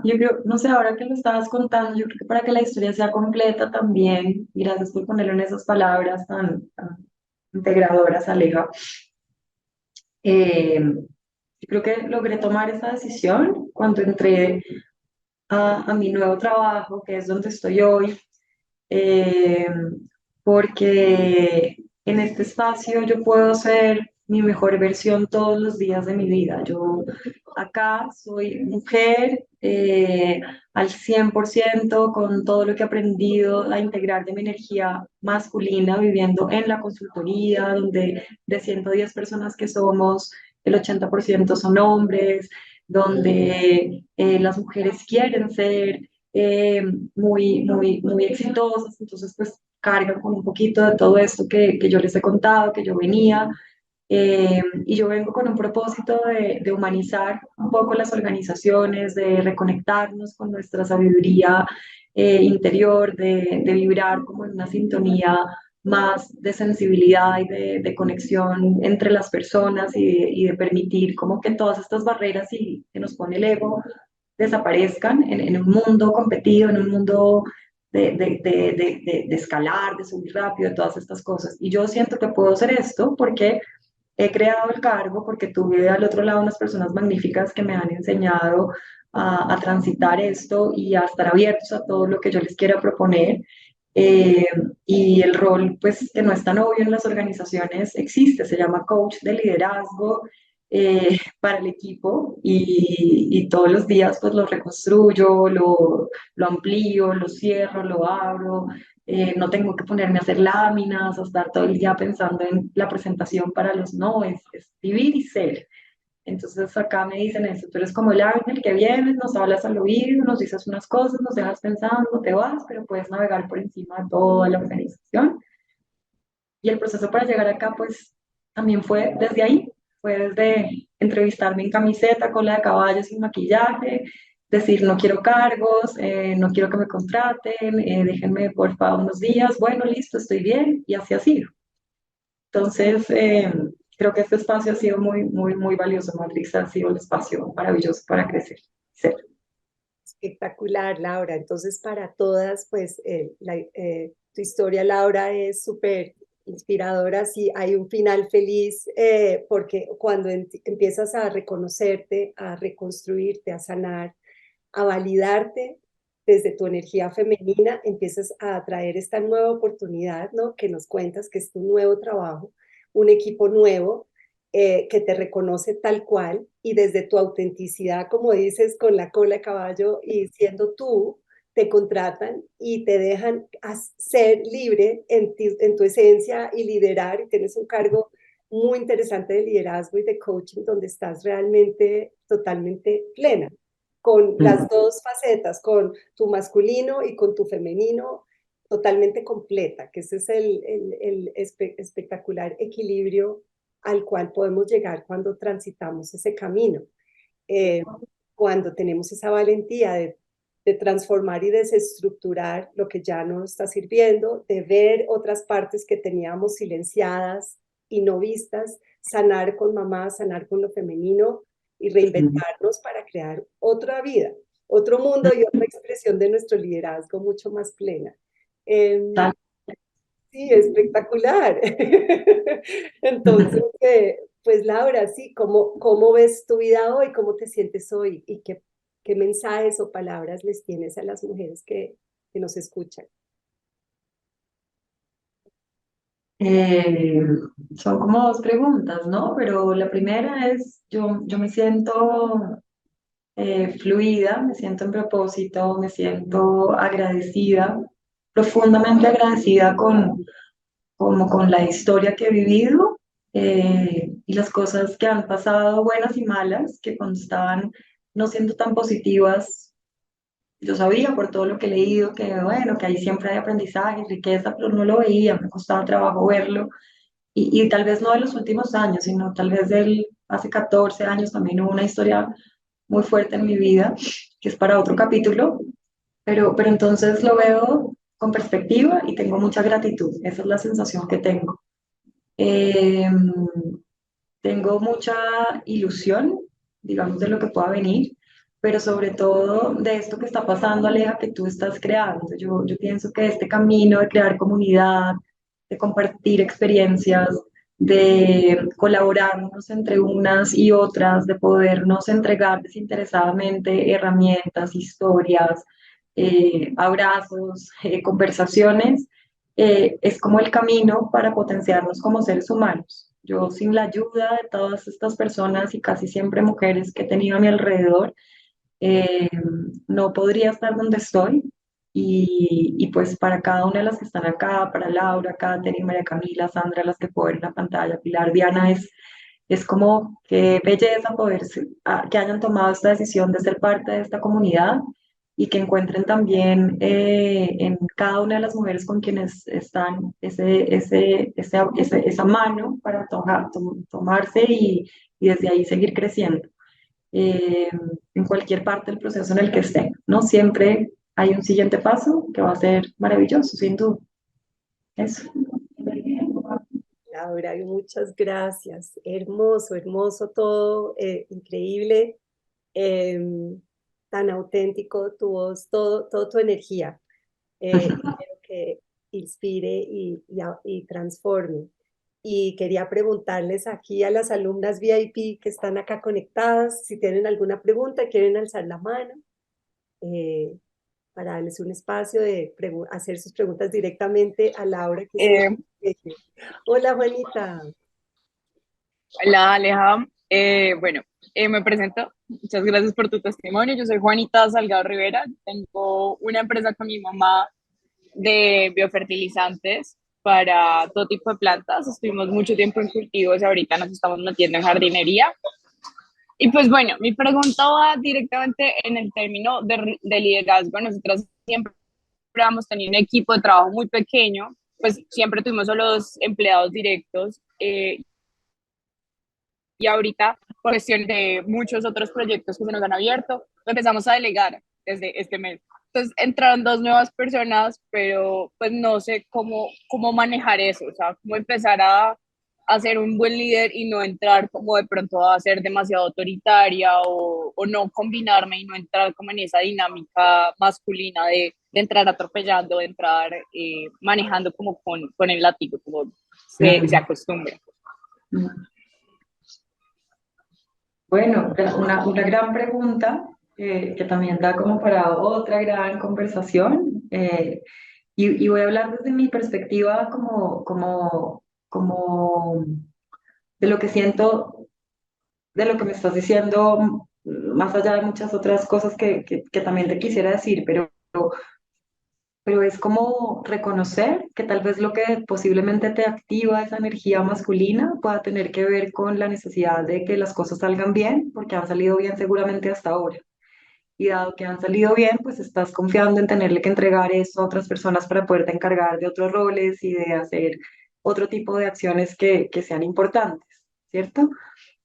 Yo creo, no sé, ahora que lo estabas contando, yo creo que para que la historia sea completa también, y gracias por ponerlo en esas palabras tan integradoras, Aleja, yo creo que logré tomar esa decisión cuando entré a mi nuevo trabajo, que es donde estoy hoy, eh, porque en este espacio yo puedo ser mi mejor versión todos los días de mi vida. Yo acá soy mujer al 100% con todo lo que he aprendido a integrar de mi energía masculina viviendo en la consultoría, donde de 110 personas que somos, el 80% son hombres, donde las mujeres quieren ser eh, muy exitosas, entonces pues cargan con un poquito de todo esto que yo les he contado, que yo venía, y yo vengo con un propósito de humanizar un poco las organizaciones, de reconectarnos con nuestra sabiduría interior, de vibrar como en una sintonía más de sensibilidad y de conexión entre las personas y de permitir como que todas estas barreras y que nos pone el ego desaparezcan en un mundo competido, en un mundo de escalar, de subir rápido, de todas estas cosas. Y yo siento que puedo hacer esto porque he creado el cargo, porque tuve al otro lado unas personas magníficas que me han enseñado a transitar esto y a estar abiertos a todo lo que yo les quiera proponer. Eh, y el rol, pues, que no es tan obvio en las organizaciones, existe, se llama coach de liderazgo para el equipo y todos los días pues lo reconstruyo, lo amplío, lo cierro, lo abro, no tengo que ponerme a hacer láminas o estar todo el día pensando en la presentación para los no, es vivir y ser. Entonces acá me dicen esto, tú eres como el ángel que vienes, nos hablas al oído, nos dices unas cosas, nos dejas pensando, te vas, pero puedes navegar por encima de toda la organización. Y el proceso para llegar acá, pues también fue desde ahí, fue desde entrevistarme en camiseta, cola de caballo, sin maquillaje, decir no quiero cargos, no quiero que me contraten, déjenme por favor unos días, bueno, listo, estoy bien, y así ha sido. Entonces, creo que este espacio ha sido muy valioso. Madrid ha sido un espacio maravilloso para crecer. Ser. Espectacular, Laura. Entonces, para todas, pues tu historia, Laura, es súper inspiradora. Sí, hay un final feliz porque cuando empiezas a reconocerte, a reconstruirte, a sanar, a validarte desde tu energía femenina, empiezas a atraer esta nueva oportunidad, ¿no? Que nos cuentas que es tu nuevo trabajo, un equipo nuevo que te reconoce tal cual y desde tu autenticidad, como dices, con la cola de caballo y siendo tú, te contratan y te dejan ser libre en tu esencia y liderar y tienes un cargo muy interesante de liderazgo y de coaching donde estás realmente totalmente plena con las dos facetas, con tu masculino y con tu femenino, totalmente completa, que ese es el espectacular equilibrio al cual podemos llegar cuando transitamos ese camino, eh, cuando tenemos esa valentía de transformar y desestructurar lo que ya no está sirviendo, de ver otras partes que teníamos silenciadas y no vistas, sanar con mamá, sanar con lo femenino y reinventarnos para crear otra vida, otro mundo y otra expresión de nuestro liderazgo mucho más plena. Eh, sí, espectacular. Entonces, pues Laura, sí, ¿cómo ves tu vida hoy? ¿Cómo te sientes hoy? ¿Y qué mensajes o palabras les tienes a las mujeres que nos escuchan? Eh, Son como dos preguntas, ¿no? Pero la primera es, yo me siento fluida, me siento en propósito, me siento agradecida, profundamente agradecida como con la historia que he vivido y las cosas que han pasado, buenas y malas, que cuando estaban no siendo tan positivas, yo sabía por todo lo que he leído que, bueno, que ahí siempre hay aprendizaje, riqueza, pero no lo veía, me costaba trabajo verlo. Y tal vez no de los últimos años, sino tal vez del hace 14 años también hubo una historia muy fuerte en mi vida, que es para otro capítulo, pero entonces lo veo con perspectiva y tengo mucha gratitud, esa es la sensación que tengo. Eh, Tengo mucha ilusión digamos, de lo que pueda venir, pero sobre todo de esto que está pasando, Aleja, que tú estás creando. Yo pienso que este camino de crear comunidad, de compartir experiencias, de colaborarnos entre unas y otras, de podernos entregar desinteresadamente herramientas, historias, abrazos, conversaciones, es como el camino para potenciarnos como seres humanos. Yo sin la ayuda de todas estas personas y casi siempre mujeres que he tenido a mi alrededor, eh, no podría estar donde estoy. Y pues para cada una de las que están acá, para Laura, Katherine, María Camila, Sandra, las que puedo ver en la pantalla, Pilar, Diana, es como que belleza poder, que hayan tomado esta decisión de ser parte de esta comunidad y que encuentren también en cada una de las mujeres con quienes están esa mano para tomarse y desde ahí seguir creciendo eh, en cualquier parte del proceso en el que estén, ¿no? Siempre hay un siguiente paso que va a ser maravilloso, sin duda. Eso. Laura, muchas gracias. Hermoso, hermoso todo, increíble, em, tan auténtico tu voz, todo tu energía. Espero que inspire y transforme. Y quería preguntarles aquí a las alumnas VIP que están acá conectadas, si tienen alguna pregunta, quieren alzar la mano, eh, para darles un espacio de hacer sus preguntas directamente a Laura, que es el... Eh, Hola, Juanita. Hola Aleja. Bueno, me presento. Muchas gracias por tu testimonio. Yo soy Juanita Salgado Rivera. Tengo una empresa con mi mamá de biofertilizantes para todo tipo de plantas. Estuvimos mucho tiempo en cultivos y ahorita nos estamos metiendo en jardinería. Y pues bueno, mi pregunta va directamente en el término de liderazgo. Nosotros siempre hemos tenido un equipo de trabajo muy pequeño, pues siempre tuvimos solo los empleados directos. Y ahorita, por cuestión de muchos otros proyectos que se nos han abierto, empezamos a delegar desde este mes. Entonces entraron dos nuevas personas, pero pues no sé cómo manejar eso, o sea, cómo empezar a ser un buen líder y no entrar como de pronto a ser demasiado autoritaria o no combinarme y no entrar como en esa dinámica masculina de entrar atropellando, de entrar manejando como con el látigo, como se acostumbra. Bueno, una gran pregunta que también da como para otra gran conversación. Y voy a hablar desde mi perspectiva como de lo que siento, de lo que me estás diciendo, más allá de muchas otras cosas que también te quisiera decir, pero es como reconocer que tal vez lo que posiblemente te activa esa energía masculina pueda tener que ver con la necesidad de que las cosas salgan bien, porque han salido bien seguramente hasta ahora. Y dado que han salido bien, pues estás confiando en tenerle que entregar eso a otras personas para poderte encargar de otros roles y de hacer otro tipo de acciones que sean importantes, ¿cierto?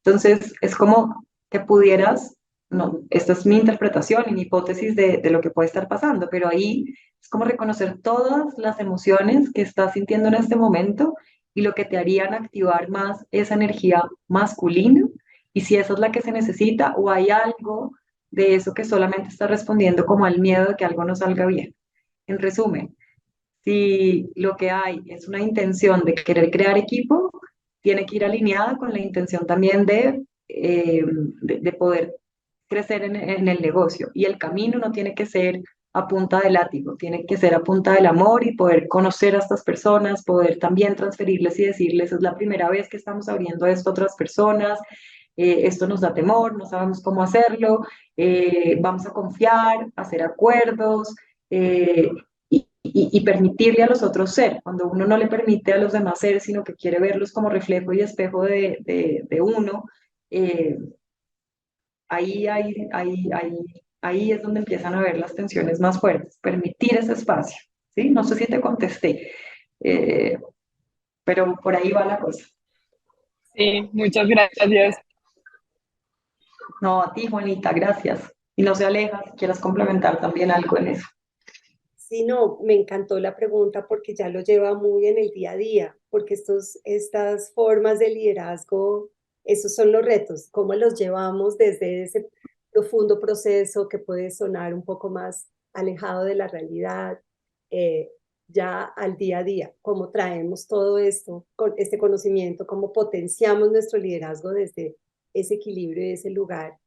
Entonces, es como que pudieras, no, esta es mi interpretación y mi hipótesis de lo que puede estar pasando, pero ahí es como reconocer todas las emociones que estás sintiendo en este momento y lo que te harían activar más esa energía masculina y si esa es la que se necesita o hay algo de eso que solamente está respondiendo como al miedo de que algo no salga bien. En resumen, si lo que hay es una intención de querer crear equipo, tiene que ir alineada con la intención también de poder crecer en el negocio. Y el camino no tiene que ser a punta de látigo, tiene que ser a punta del amor y poder conocer a estas personas, poder también transferirles y decirles, es la primera vez que estamos abriendo esto a otras personas, esto nos da temor, no sabemos cómo hacerlo, vamos a confiar, hacer acuerdos. Y permitirle a los otros ser. Cuando uno no le permite a los demás ser, sino que quiere verlos como reflejo y espejo de uno, eh, ahí, ahí, ahí, ahí, ahí es donde empiezan a ver las tensiones más fuertes. Permitir ese espacio, ¿sí? No sé si te contesté, eh, pero por ahí va la cosa. Sí, muchas gracias. No, a ti, Juanita, gracias. Y no se aleja si quieras complementar también algo en eso. Sí, no, me encantó la pregunta porque ya lo lleva muy en el día a día, porque estas formas de liderazgo esos son los retos, cómo los llevamos desde ese profundo proceso que puede sonar un poco más alejado de la realidad, eh, ya al día a día, cómo traemos todo esto, con este conocimiento, cómo potenciamos nuestro liderazgo desde ese equilibrio y ese lugar.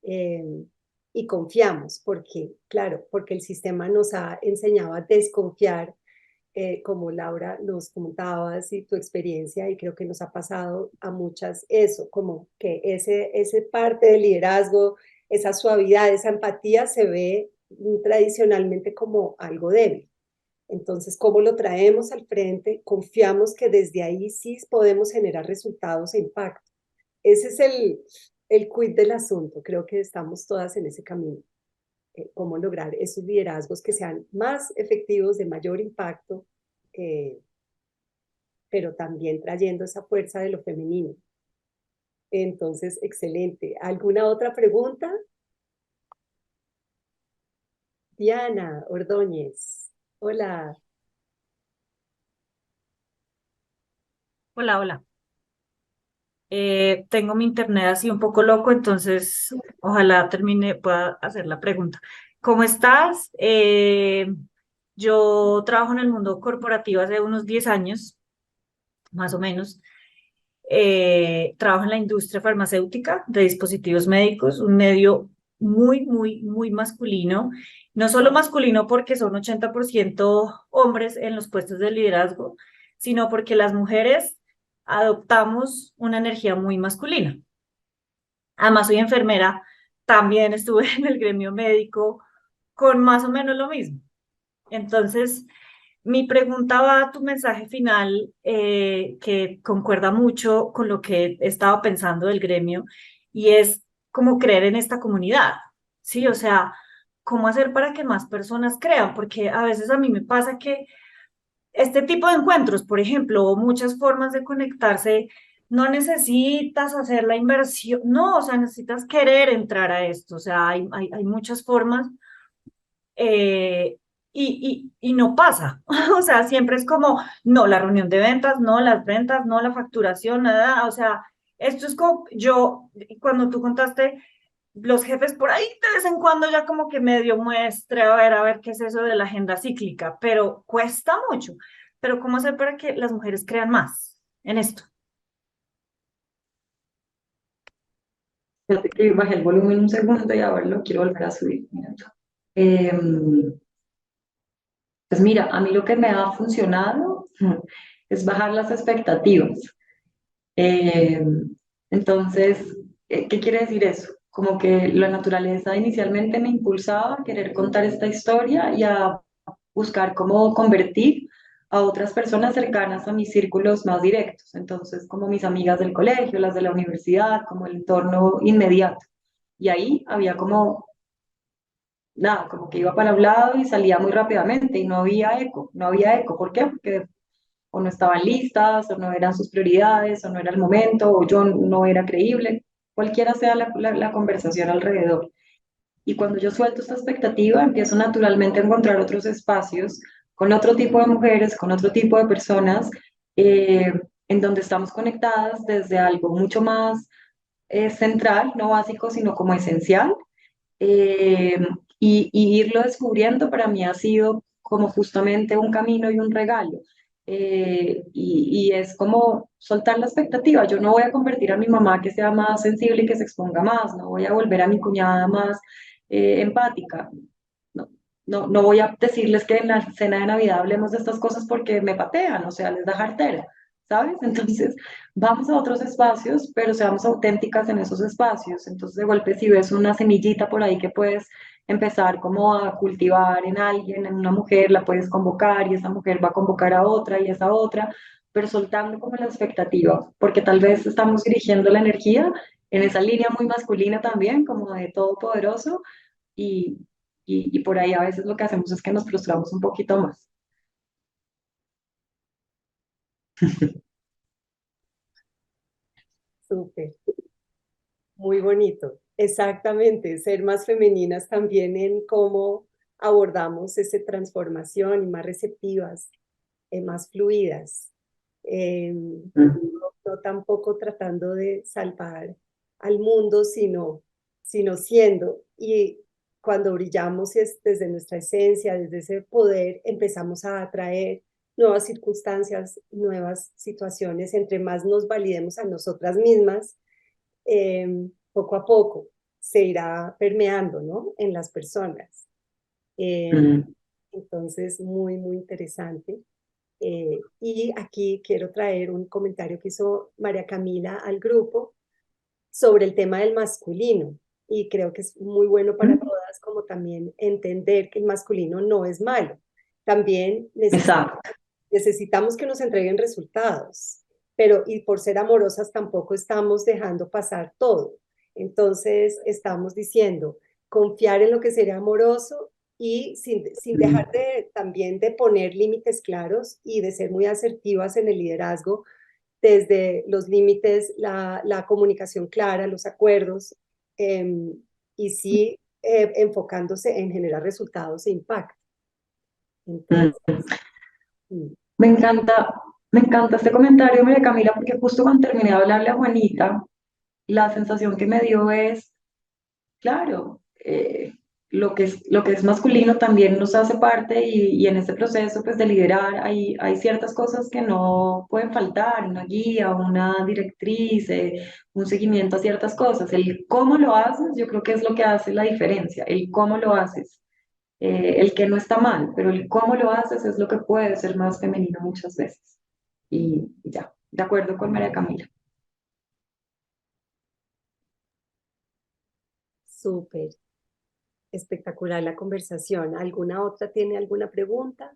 eh, y confiamos, porque, claro, porque el sistema nos ha enseñado a desconfiar, como Laura nos contabas y tu experiencia, y creo que nos ha pasado a muchas eso, como que ese parte del liderazgo, esa suavidad, esa empatía se ve tradicionalmente como algo débil. Entonces, ¿cómo lo traemos al frente? Confiamos que desde ahí sí podemos generar resultados e impacto. Ese es el quid del asunto. Creo que estamos todas en ese camino. Cómo lograr esos liderazgos que sean más efectivos, de mayor impacto, eh, pero también trayendo esa fuerza de lo femenino. Entonces, excelente. ¿Alguna otra pregunta? Diana Ordóñez. Hola. Hola, hola. Tengo mi internet así un poco loco, entonces ojalá termine, pueda hacer la pregunta. ¿Cómo estás? Yo trabajo en el mundo corporativo hace unos 10 años, más o menos. Trabajo en la industria farmacéutica de dispositivos médicos, un medio muy, muy, muy masculino. No solo masculino porque son 80% hombres en los puestos de liderazgo, sino porque las mujeres adoptamos una energía muy masculina. Además, soy enfermera, también estuve en el gremio médico con más o menos lo mismo. Entonces, mi pregunta va a tu mensaje final, que concuerda mucho con lo que he estado pensando del gremio, y es cómo creer en esta comunidad, ¿sí? O sea, cómo hacer para que más personas crean, porque a veces a mí me pasa que este tipo de encuentros, por ejemplo, o muchas formas de conectarse, no necesitas hacer la inversión, no, o sea, necesitas querer entrar a esto, o sea, hay muchas formas, eh, y no pasa. O sea, siempre es como, no, la reunión de ventas, no, las ventas, no, la facturación, nada. O sea, esto es como, yo, cuando tú contaste, los jefes por ahí de vez en cuando ya como que medio muestre, a ver qué es eso de la agenda cíclica, pero cuesta mucho. Pero ¿cómo hacer para que las mujeres crean más en esto? Fíjate que bajé el volumen un segundo y ahora lo quiero volver a subir. Mira. Em, pues mira, a mí lo que me ha funcionado es bajar las expectativas. Entonces, ¿qué quiere decir eso? Como que la naturaleza inicialmente me impulsaba a querer contar esta historia y a buscar cómo convertir a otras personas cercanas a mis círculos más directos. Entonces, como mis amigas del colegio, las de la universidad, como el entorno inmediato. Y ahí había como, nada, como que iba para un lado y salía muy rápidamente y no había eco, no había eco. ¿Por qué? Porque o no estaban listas, o no eran sus prioridades, o no era el momento, o yo no era creíble, cualquiera sea la conversación alrededor. Y cuando yo suelto esta expectativa, empiezo naturalmente a encontrar otros espacios con otro tipo de mujeres, con otro tipo de personas, eh, en donde estamos conectadas desde algo mucho más central, no básico, sino como esencial. eh, y irlo descubriendo para mí ha sido como justamente un camino y un regalo. Y es como soltar la expectativa. Yo no voy a convertir a mi mamá que sea más sensible y que se exponga más, no voy a volver a mi cuñada más empática. No, no voy a decirles que en la cena de Navidad hablemos de estas cosas porque me patean, o sea, les da jartera, ¿sabes? Entonces, vamos a otros espacios, pero seamos auténticas en esos espacios. Entonces, de golpe, si ves una semillita por ahí que puedes empezar como a cultivar en alguien, en una mujer, la puedes convocar y esa mujer va a convocar a otra y esa otra, pero soltando como la expectativa, porque tal vez estamos dirigiendo la energía en esa línea muy masculina también, como de todopoderoso, y, y por ahí a veces lo que hacemos es que nos frustramos un poquito más. Súper, muy bonito. Exactamente, ser más femeninas también en cómo abordamos esa transformación y más receptivas, más fluidas. Eh, no tampoco tratando de salvar al mundo, sino siendo. Y cuando brillamos desde nuestra esencia, desde ese poder, empezamos a atraer nuevas circunstancias, nuevas situaciones. Entre más nos validemos a nosotras mismas, poco a poco se irá permeando, ¿no?, en las personas. Mm. Entonces, muy, muy interesante. Y aquí quiero traer un comentario que hizo María Camila al grupo sobre el tema del masculino. Y creo que es muy bueno para todas como también entender que el masculino no es malo. También Exacto. necesitamos que nos entreguen resultados, pero y por ser amorosas tampoco estamos dejando pasar todo. Entonces estamos diciendo, confiar en lo que sería amoroso y sin dejar también de poner límites claros y de ser muy asertivas en el liderazgo, desde los límites, la comunicación clara, los acuerdos, y sí enfocándose en generar resultados e impacto. Mm. Entonces, mm, Me encanta, me encanta este comentario, María Camila, porque justo cuando terminé de hablarle a Juanita, la sensación que me dio es, claro, lo que es masculino también nos hace parte y en este proceso pues, de liderar hay ciertas cosas que no pueden faltar, una guía, una directriz, un seguimiento a ciertas cosas. El cómo lo haces, yo creo que es lo que hace la diferencia, el cómo lo haces. El que no está mal, pero el cómo lo haces es lo que puede ser más femenino muchas veces. Y ya, de acuerdo con María Camila. súper espectacular la conversación. ¿Alguna otra tiene alguna pregunta?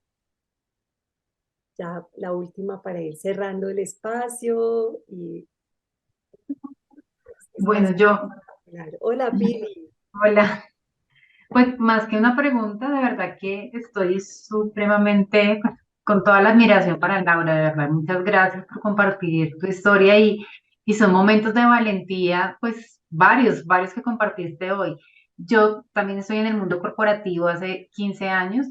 Ya la última para ir cerrando el espacio y Bueno, espacio. yo, Claro. Hola, Pili. hola. Pues más que una pregunta, de verdad que estoy supremamente con toda la admiración para Laura, de verdad. Muchas gracias por compartir tu historia y son momentos de valentía, pues varios que compartiste hoy. Yo también estoy en el mundo corporativo hace 15 años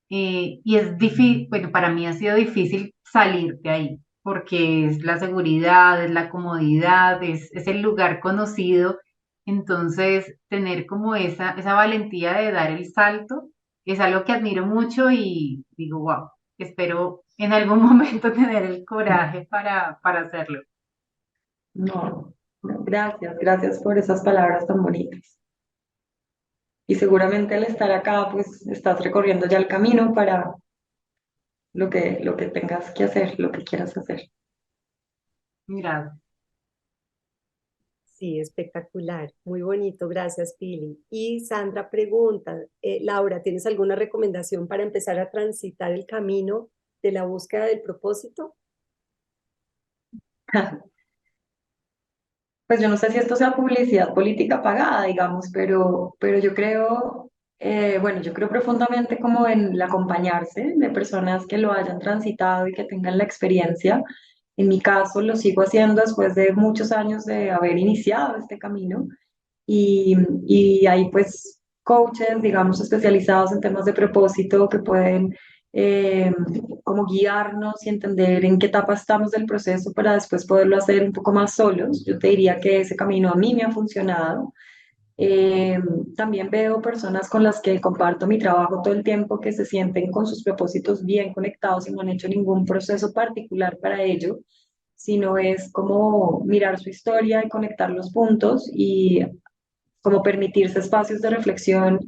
y es difícil, bueno, para mí ha sido difícil salir de ahí porque es la seguridad, es la comodidad, es el lugar conocido. Entonces, tener como esa valentía de dar el salto es algo que admiro mucho y digo, wow, espero en algún momento tener el coraje para hacerlo. No, no, gracias, gracias por esas palabras tan bonitas. Y seguramente al estar acá, pues estás recorriendo ya el camino para lo que tengas que hacer, lo que quieras hacer. Gracias. Sí, espectacular. Muy bonito. Gracias, Pili. Y Sandra pregunta, Laura, ¿tienes alguna recomendación para empezar a transitar el camino de la búsqueda del propósito? Pues yo no sé si esto sea publicidad política pagada, digamos, pero yo creo, bueno, yo creo profundamente como en el acompañarse de personas que lo hayan transitado y que tengan la experiencia. En mi caso lo sigo haciendo después de muchos años de haber iniciado este camino y, y hay pues coaches, digamos, especializados en temas de propósito que pueden eh, como guiarnos y entender en qué etapa estamos del proceso para después poderlo hacer un poco más solos. Yo te diría que ese camino a mí me ha funcionado. Eh, También veo personas con las que comparto mi trabajo todo el tiempo que se sienten con sus propósitos bien conectados y no han hecho ningún proceso particular para ello, sino es como mirar su historia y conectar los puntos y como permitirse espacios de reflexión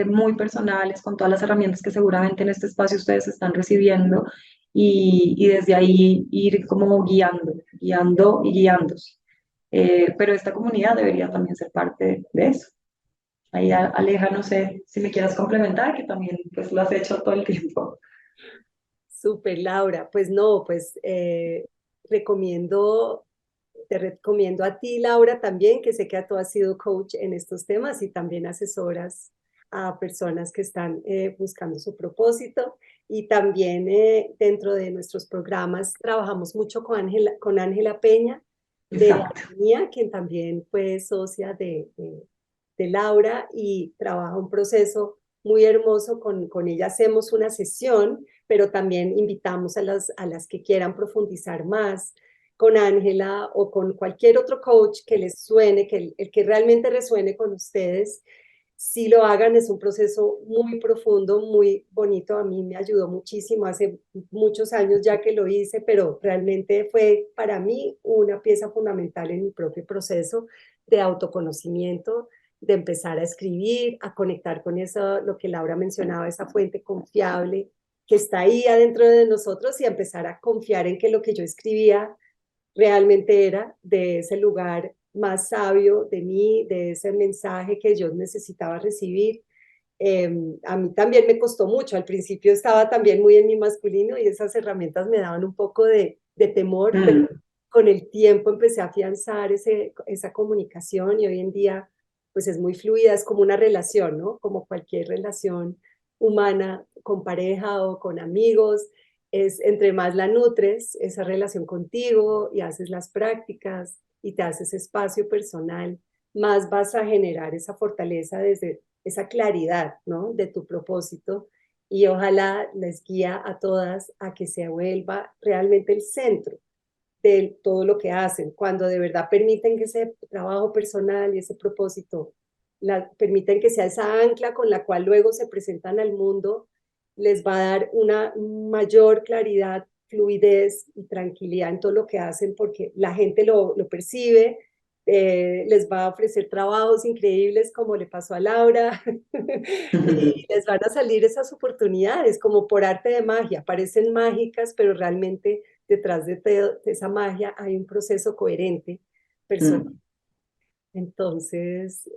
muy personales con todas las herramientas que seguramente en este espacio ustedes están recibiendo y desde ahí ir como guiando y guiándose. Pero esta comunidad debería también ser parte de eso. Ahí Aleja, no sé si me quieras complementar, que también pues lo has hecho todo el tiempo. Súper, Laura. Pues no, pues recomiendo, te recomiendo a ti, Laura, también, que sé que tú has sido coach en estos temas y también asesoras a personas que están buscando su propósito. Y también dentro de nuestros programas trabajamos mucho con Ángela Peña de la Exacto. Armonía, quien también fue socia de Laura y trabaja un proceso muy hermoso. Con ella hacemos una sesión, pero también invitamos a las que quieran profundizar más con Ángela o con cualquier otro coach que les suene, que el que realmente resuene con ustedes, si lo hagan. Es un proceso muy profundo, muy bonito. A mí me ayudó muchísimo, hace muchos años ya que lo hice, pero realmente fue para mí una pieza fundamental en mi propio proceso de autoconocimiento, de empezar a escribir, a conectar con eso, lo que Laura mencionaba, esa fuente confiable que está ahí adentro de nosotros, y a empezar a confiar en que lo que yo escribía realmente era de ese lugar más sabio de mí, de ese mensaje que yo necesitaba recibir. A mí también me costó mucho. Al principio estaba también muy en mi masculino y esas herramientas me daban un poco de temor, pero con el tiempo empecé a afianzar esa comunicación, y hoy en día pues es muy fluida, es como una relación, ¿no? Como cualquier relación humana, con pareja o con amigos. Es entre más la nutres, esa relación contigo, y haces las prácticas y te haces espacio personal, más vas a generar esa fortaleza desde esa claridad, ¿no? De tu propósito, y ojalá les guía a todas a que se vuelva realmente el centro de todo lo que hacen, cuando de verdad permiten que ese trabajo personal y ese propósito permiten que sea esa ancla con la cual luego se presentan al mundo. Les va a dar una mayor claridad, fluidez y tranquilidad en todo lo que hacen, porque la gente lo percibe. Les va a ofrecer trabajos increíbles como le pasó a Laura y les van a salir esas oportunidades como por arte de magia. Parecen mágicas, pero realmente detrás de esa magia hay un proceso coherente personal. Entonces,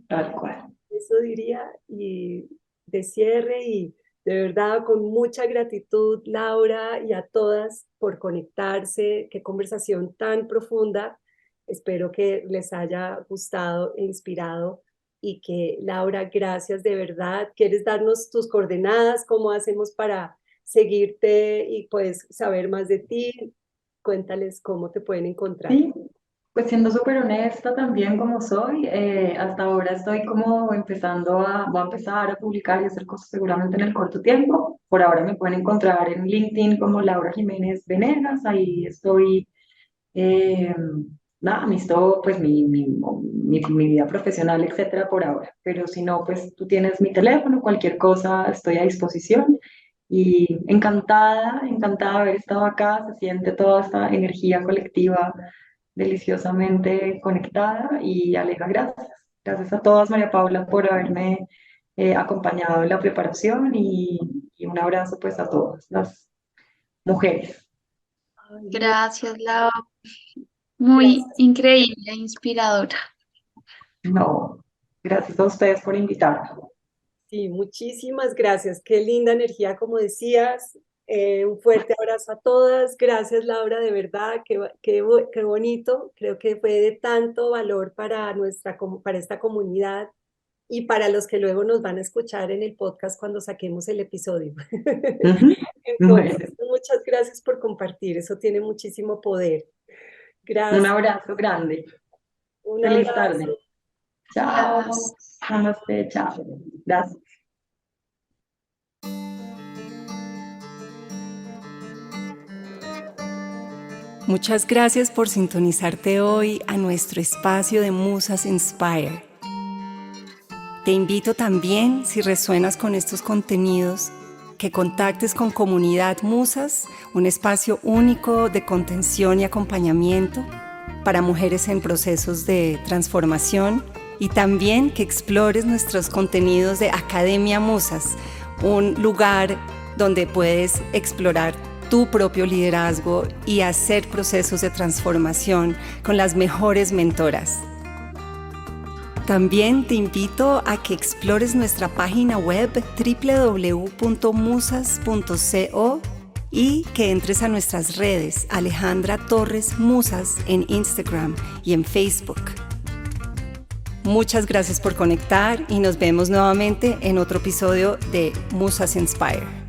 Tal cual. eso diría, y de cierre, y de verdad con mucha gratitud, Laura, y a todas por conectarse. Qué conversación tan profunda. Espero que les haya gustado e inspirado, y que, Laura, gracias de verdad. ¿Quieres darnos tus coordenadas? ¿Cómo hacemos para seguirte y pues saber más de ti? Cuéntales cómo te pueden encontrar. Sí, pues siendo súper honesta también como soy, hasta ahora estoy como voy a empezar a publicar y hacer cosas seguramente en el corto tiempo. Por ahora me pueden encontrar en LinkedIn como Laura Jiménez Venegas. Ahí estoy, eh, nada, listo, pues mi vida profesional, etcétera, por ahora. Pero si no, pues tú tienes mi teléfono, cualquier cosa, estoy a disposición. Y encantada, encantada de haber estado acá. Se siente toda esta energía colectiva deliciosamente conectada. Y Aleja, gracias. Gracias a todas, María Paula, por haberme acompañado en la preparación, y un abrazo pues a todas las mujeres. Gracias, Lau. Muy increíble, inspiradora. No, gracias a ustedes por invitarme. Sí, muchísimas gracias. Qué linda energía, como decías. Un fuerte abrazo a todas. Gracias, Laura, de verdad. Qué bonito. Creo que fue de tanto valor para esta comunidad, y para los que luego nos van a escuchar en el podcast cuando saquemos el episodio. Entonces, muchas gracias por compartir. Eso tiene muchísimo poder. Gracias. Un abrazo grande. Un Feliz abrazo. tarde. Chao. Namaste, chao. Gracias. Muchas gracias por sintonizarte hoy a nuestro espacio de Musas Inspire. Te invito también, si resuenas con estos contenidos, que contactes con Comunidad Musas, un espacio único de contención y acompañamiento para mujeres en procesos de transformación, y también que explores nuestros contenidos de Academia Musas, un lugar donde puedes explorar tu propio liderazgo y hacer procesos de transformación con las mejores mentoras. También te invito a que explores nuestra página web www.musas.co y que entres a nuestras redes Alejandra Torres Musas en Instagram y en Facebook. Muchas gracias por conectar y nos vemos nuevamente en otro episodio de Musas Inspire.